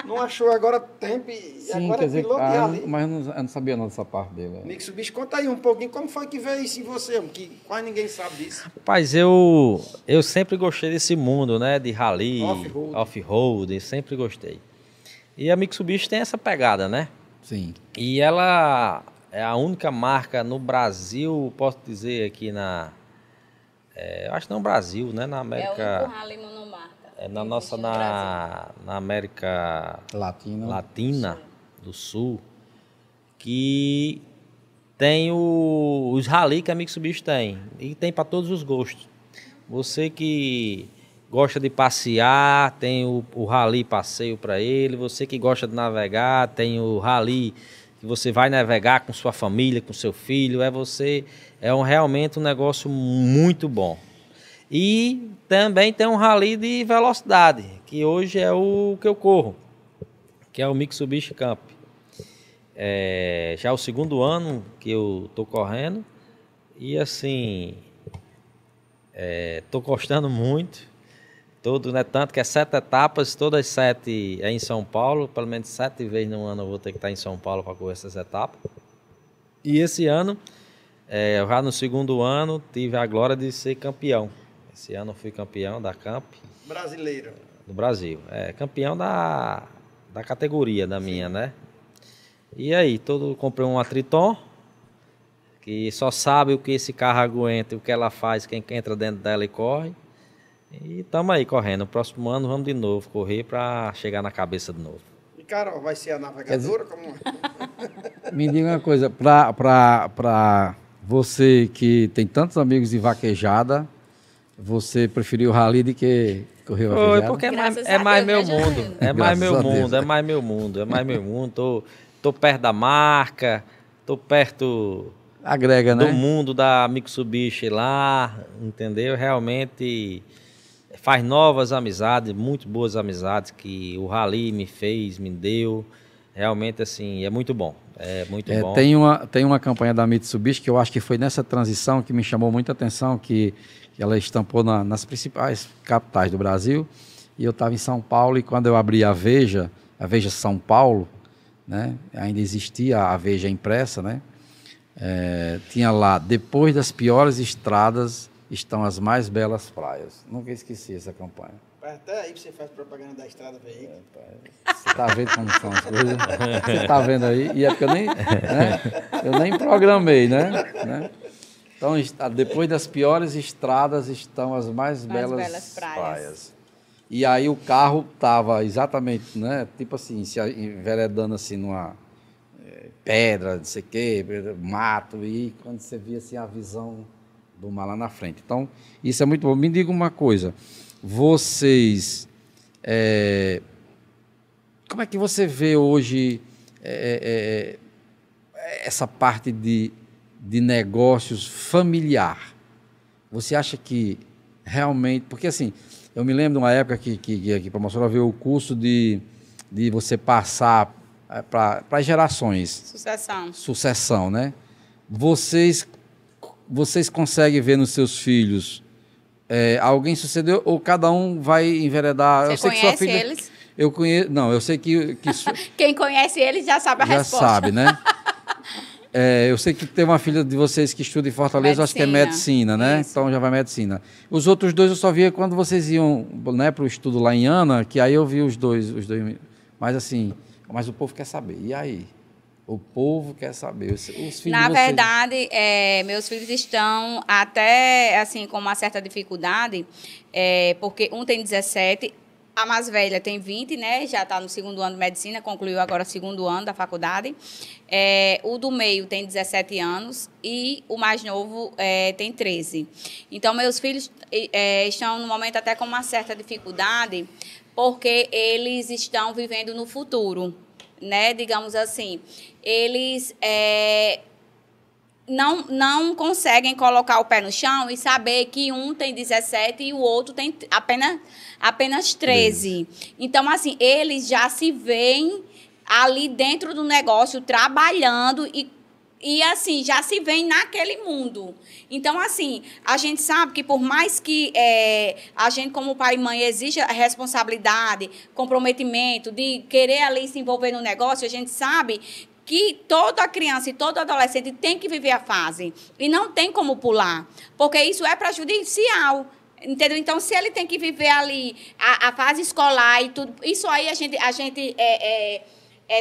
Não achou agora tempo e agora é piloto de rally. Mas eu não sabia não dessa parte dele. Mitsubishi, conta aí um pouquinho, como foi que veio isso em você, que quase ninguém sabe disso. Rapaz, eu sempre gostei desse mundo, né, de rally, off-road, sempre gostei. E a Mitsubishi tem essa pegada, né? Sim. E ela é a única marca no Brasil, posso dizer aqui eu acho que no Brasil, né? Na América. É o único rally monomarca. Na nossa, na América Latina do Sul, que tem os rally que a Mitsubishi tem. E tem para todos os gostos. Você que gosta de passear, tem o rally passeio para ele. Você que gosta de navegar, tem o rally que você vai navegar com sua família, com seu filho. Realmente um negócio muito bom. E também tem um rally de velocidade, que hoje é o que eu corro, que é o Mitsubishi Camp. Já é o 2º ano que eu estou correndo e assim, estou gostando muito. Tanto que é 7 etapas, todas 7 é em São Paulo, pelo menos 7 vezes no ano eu vou ter que estar em São Paulo para correr essas etapas. E esse ano, já no 2º ano, tive a glória de ser campeão. Esse ano eu fui campeão da Camp. Brasileiro. Do Brasil. Campeão da categoria da minha, né? E aí, comprei uma Triton, que só sabe o que esse carro aguenta, o que ela faz, quem entra dentro dela e corre. E estamos aí correndo. No próximo ano vamos de novo correr para chegar na cabeça de novo. E, Carol, vai ser a navegadora? Me diga uma coisa, para você que tem tantos amigos de vaquejada, você preferiu o rally do que correr vaquejada? Porque é mais meu mundo. É mais meu mundo, é mais meu mundo, é mais meu mundo. Tô perto da marca, tô perto agrega, do né? mundo da Mitsubishi lá, entendeu? Realmente faz novas amizades, muito boas amizades que o rally me deu. Realmente, assim, é muito bom. É muito bom. Tem uma campanha da Mitsubishi que eu acho que foi nessa transição que me chamou muita atenção, que ela estampou nas principais capitais do Brasil. E eu estava em São Paulo e quando eu abri a Veja São Paulo, né, ainda existia a Veja impressa, né? Tinha lá, depois das piores estradas estão as mais belas praias. Nunca esqueci essa campanha. Até aí você faz propaganda da estrada veículo. Você está vendo como são as coisas? Você está vendo aí? E é porque eu nem programei, né? Então, depois das piores estradas estão as mais belas praias. E aí o carro estava exatamente, né? Tipo assim, se enveredando assim numa pedra, não sei o quê, mato, e quando você via assim a visão do mar lá na frente. Então, isso é muito bom. Me diga uma coisa, vocês, como é que você vê hoje essa parte de negócios familiar? Você acha que realmente, porque assim, eu me lembro de uma época que aqui para Mossoró veio o curso de você passar para gerações. Sucessão, né? Vocês conseguem ver nos seus filhos alguém sucedeu ou cada um vai enveredar? Você conhece eles? Eu conheço, não, eu sei que quem conhece eles já sabe a resposta. Já sabe, né? Eu sei que tem uma filha de vocês que estuda em Fortaleza, acho que é medicina, né? Isso. Então já vai medicina. Os outros dois eu só via quando vocês iam, né, para o estudo lá em Ana, que aí eu vi os dois. Mas assim, mas o povo quer saber. E aí? O povo quer saber. Os filhos Na verdade, meus filhos estão até assim com uma certa dificuldade, porque um tem 17. A mais velha tem 20, né? Já está no 2º ano de medicina, concluiu agora o 2º ano da faculdade. O do meio tem 17 anos e o mais novo tem 13. Então, meus filhos estão, no momento, até com uma certa dificuldade, porque eles estão vivendo no futuro, né? Digamos assim, eles não conseguem colocar o pé no chão e saber que um tem 17 e o outro tem apenas 13. Então, assim, eles já se veem ali dentro do negócio trabalhando e assim, já se veem naquele mundo. Então, assim, a gente sabe que por mais que a gente, como pai e mãe, exija responsabilidade, comprometimento, de querer ali se envolver no negócio, a gente sabe que toda criança e todo adolescente tem que viver a fase. E não tem como pular, porque isso é prejudicial. Entendeu? Então, se ele tem que viver ali a fase escolar e tudo, isso aí a gente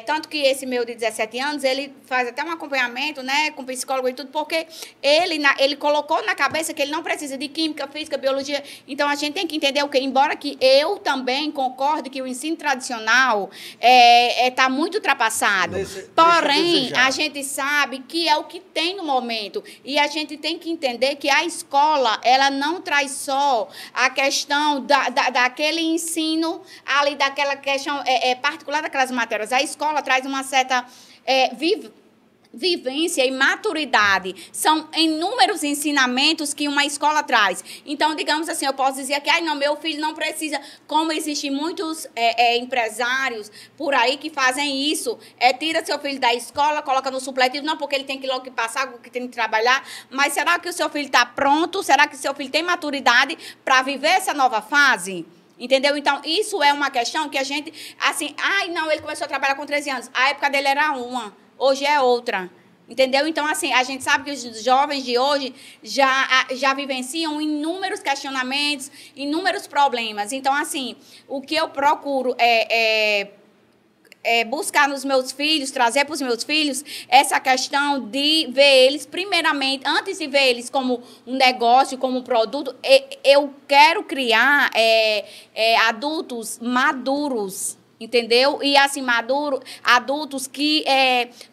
Tanto que esse meu de 17 anos, ele faz até um acompanhamento, né, com psicólogo e tudo, porque ele colocou na cabeça que ele não precisa de química, física, biologia. Então, a gente tem que entender o quê? Embora que eu também concorde que o ensino tradicional está muito ultrapassado. Porém, a gente sabe que é o que tem no momento. E a gente tem que entender que a escola, ela não traz só a questão daquele ensino ali, daquela questão particular daquelas matérias. A escola traz uma certa vivência e maturidade. São inúmeros ensinamentos que uma escola traz. Então, digamos assim, eu posso dizer que não, meu filho não precisa, como existem muitos empresários por aí que fazem isso, tira seu filho da escola, coloca no supletivo, não porque ele tem que logo passar, porque tem que trabalhar, mas será que o seu filho está pronto? Será que o seu filho tem maturidade para viver essa nova fase? Entendeu? Então, isso é uma questão que a gente, assim, não, ele começou a trabalhar com 13 anos. A época dele era uma, hoje é outra. Entendeu? Então, assim, a gente sabe que os jovens de hoje já vivenciam inúmeros questionamentos, inúmeros problemas. Então, assim, o que eu procuro buscar nos meus filhos, trazer para os meus filhos essa questão de ver eles, primeiramente, antes de ver eles como um negócio, como um produto, eu quero criar adultos maduros, entendeu? E assim, adultos que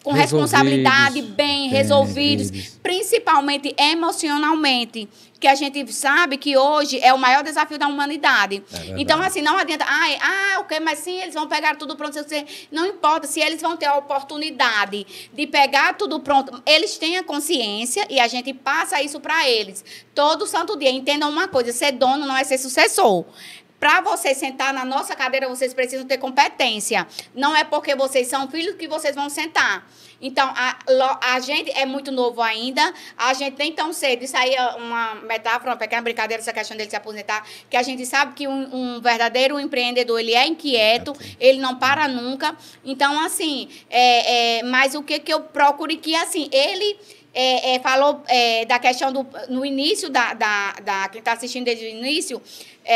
com responsabilidade, bem resolvidos, principalmente emocionalmente, que a gente sabe que hoje é o maior desafio da humanidade. Então, assim, não adianta, ok, mas sim, eles vão pegar tudo pronto, não importa, se eles vão ter a oportunidade de pegar tudo pronto, eles têm a consciência e a gente passa isso para eles. Todo santo dia, entendam uma coisa, ser dono não é ser sucessor. Para vocês sentar na nossa cadeira, vocês precisam ter competência. Não é porque vocês são filhos que vocês vão sentar. Então, a gente é muito novo ainda, a gente nem tão cedo. Isso aí é uma metáfora, uma pequena brincadeira, essa questão dele se aposentar, que a gente sabe que um verdadeiro empreendedor, ele é inquieto, ele não para nunca. Então, assim, mas o que eu procuro que, assim, ele... falou da questão no início quem está assistindo desde o início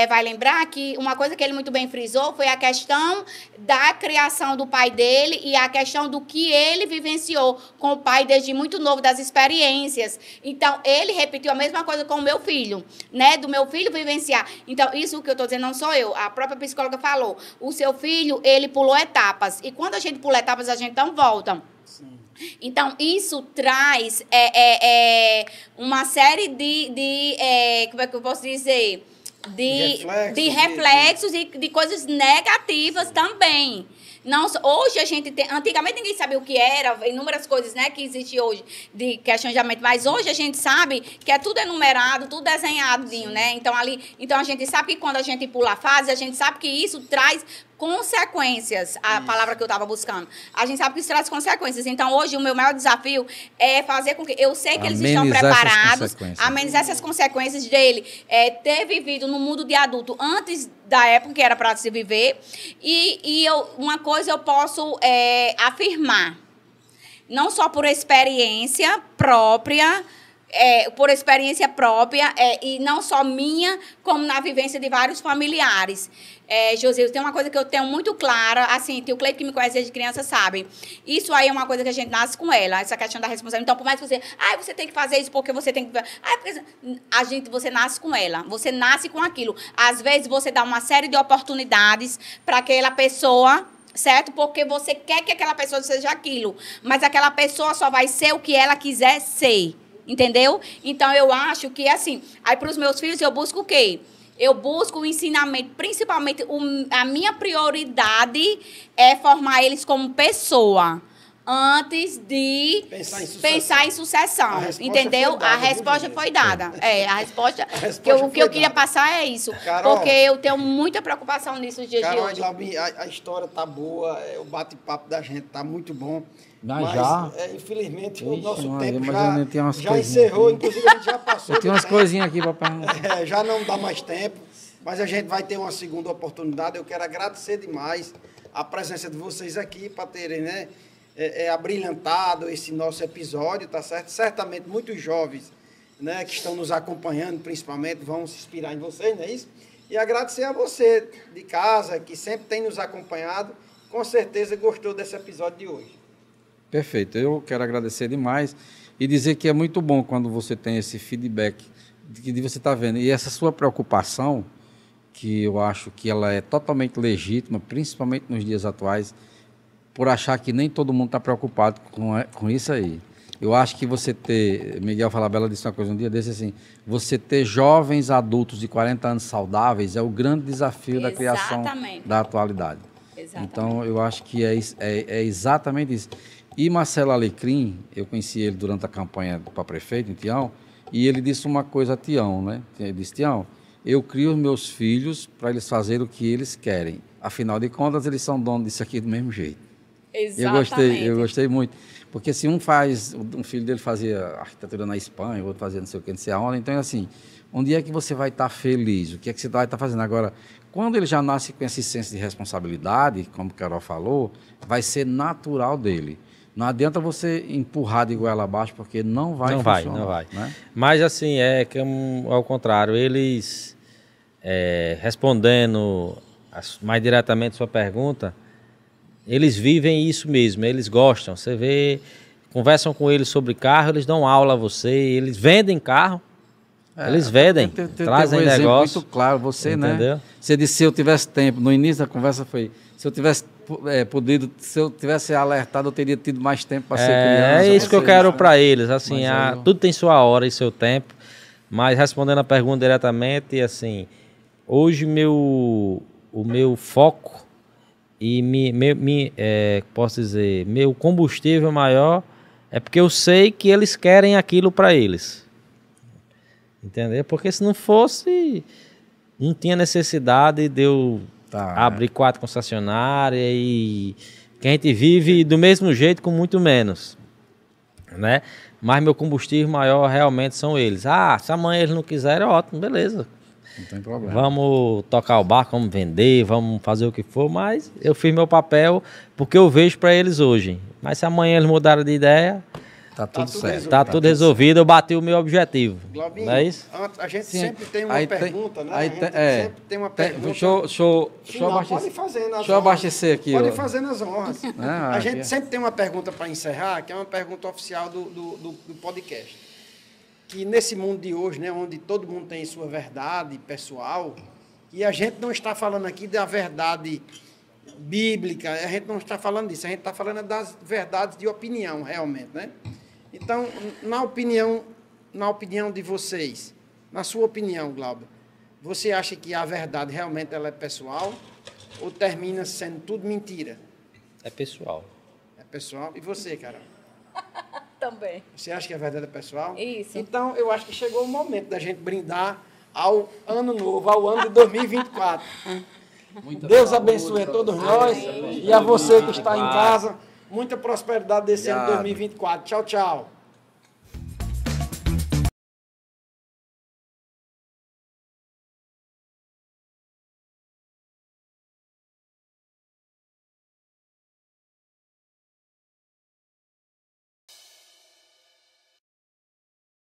vai lembrar que uma coisa que ele muito bem frisou foi a questão da criação do pai dele e a questão do que ele vivenciou com o pai desde muito novo, das experiências. Então, ele repetiu a mesma coisa com o meu filho, né? Do meu filho vivenciar. Então, isso que eu estou dizendo não sou eu, a própria psicóloga falou. O seu filho, ele pulou etapas. E quando a gente pula etapas, a gente não volta. Sim. Então, isso traz uma série como é que eu posso dizer? De reflexos e de coisas negativas também. Não, hoje a gente tem... Antigamente ninguém sabia o que era, inúmeras coisas, né, que existe hoje de questionamento, mas hoje a gente sabe que tudo enumerado, tudo desenhadinho, né? Então a gente sabe que quando a gente pula a fase, a gente sabe que isso traz consequências, a palavra que eu estava buscando. A gente sabe que isso traz consequências. Então, hoje, o meu maior desafio é fazer com que... Eu sei que eles estão preparados, amenizar essas consequências dele ter vivido no mundo de adulto antes da época que era para se viver. Uma coisa eu posso afirmar, não só por experiência própria, e não só minha, como na vivência de vários familiares. José, tem uma coisa que eu tenho muito clara, assim, o Cleito que me conhece desde criança sabe. Isso aí é uma coisa que a gente nasce com ela, essa questão da responsabilidade. Então, por mais que você tem que fazer isso porque você tem que... você nasce com ela, você nasce com aquilo. Às vezes, você dá uma série de oportunidades para aquela pessoa, certo? Porque você quer que aquela pessoa seja aquilo. Mas aquela pessoa só vai ser o que ela quiser ser. Entendeu? Então, eu acho que, assim, aí para os meus filhos eu busco o quê? Eu busco o ensinamento, principalmente a minha prioridade é formar eles como pessoa, antes de pensar em sucessão. Entendeu? A resposta foi dada. A resposta que eu queria passar é isso. Carol, porque eu tenho muita preocupação nisso nos dias de hoje. A história tá boa, o bate-papo da gente tá muito bom. Mas infelizmente, o nosso tempo já encerrou, inclusive a gente já passou. Tem umas coisinhas aqui para perguntar. Já não dá mais tempo, mas a gente vai ter uma segunda oportunidade. Eu quero agradecer demais a presença de vocês aqui para terem, né, abrilhantado esse nosso episódio, tá certo? Certamente muitos jovens, né, que estão nos acompanhando, principalmente, vão se inspirar em vocês, não é isso? E agradecer a você de casa, que sempre tem nos acompanhado, com certeza gostou desse episódio de hoje. Perfeito. Eu quero agradecer demais e dizer que é muito bom quando você tem esse feedback de você estar vendo. E essa sua preocupação, que eu acho que ela é totalmente legítima, principalmente nos dias atuais, por achar que nem todo mundo está preocupado com isso aí. Eu acho que você ter, Miguel Falabella disse uma coisa um dia desse assim, você ter jovens adultos de 40 anos saudáveis é o grande desafio da criação da atualidade. Exatamente. Então, eu acho que é exatamente isso. E Marcelo Alecrim, eu conheci ele durante a campanha para prefeito em Tião, e ele disse uma coisa a Tião, né? Ele disse, Tião, eu crio os meus filhos para eles fazerem o que eles querem. Afinal de contas, eles são donos disso aqui do mesmo jeito. Exatamente. Eu gostei muito. Porque se um filho dele fazia arquitetura na Espanha, o outro fazia não sei o que, não sei aonde, então é assim, onde é que você vai estar feliz? O que é que você vai estar fazendo? Agora, quando ele já nasce com esse senso de responsabilidade, como o Carol falou, vai ser natural dele. Não adianta você empurrar de goela abaixo, porque não vai funcionar. Não vai. Né? Mas assim, ao contrário, eles, respondendo mais diretamente a sua pergunta, eles vivem isso mesmo, eles gostam. Você vê, conversam com eles sobre carro, eles dão aula a você, eles vendem carro, eles vendem, trazem um exemplo negócio. muito claro, você, entendeu? né? Você disse, se eu tivesse tempo, no início da conversa foi, se eu tivesse se eu tivesse alertado, eu teria tido mais tempo para ser criança. É isso que eu quero né? para eles, assim, tudo tem sua hora e seu tempo, mas respondendo a pergunta diretamente, assim, hoje o meu foco e posso dizer, meu combustível maior é porque eu sei que eles querem aquilo para eles. Entendeu? Porque se não fosse, não tinha necessidade de eu abrir 4 concessionárias e que a gente vive do mesmo jeito com muito menos, né? Mas meu combustível maior realmente são eles. Se amanhã eles não quiserem, ótimo, beleza. Não tem problema. Vamos tocar o barco, vamos vender, vamos fazer o que for, mas eu fiz meu papel porque eu vejo para eles hoje. Mas se amanhã eles mudaram de ideia, tá tudo certo. Tá tudo resolvido, eu bati o meu objetivo. Globinho, não é isso? A gente sempre tem uma pergunta, né? Sempre tem uma pergunta. Deixa eu abastecer aqui. Pode fazer nas honras. A gente sempre tem uma pergunta para encerrar, que é uma pergunta oficial do podcast. Que nesse mundo de hoje, né, onde todo mundo tem sua verdade pessoal, e a gente não está falando aqui da verdade bíblica, a gente não está falando disso, a gente está falando das verdades de opinião, realmente, né? Então, na opinião de vocês, na sua opinião, Glauber, você acha que a verdade realmente ela é pessoal ou termina sendo tudo mentira? É pessoal. É pessoal. E você, Carol? Também. Você acha que a verdade é pessoal? Isso. Então, eu acho que chegou o momento da gente brindar ao ano novo, ao ano de 2024. Deus abençoe a todos nós e a você que está em casa. Muita prosperidade desse ano de 2024. Tchau, tchau.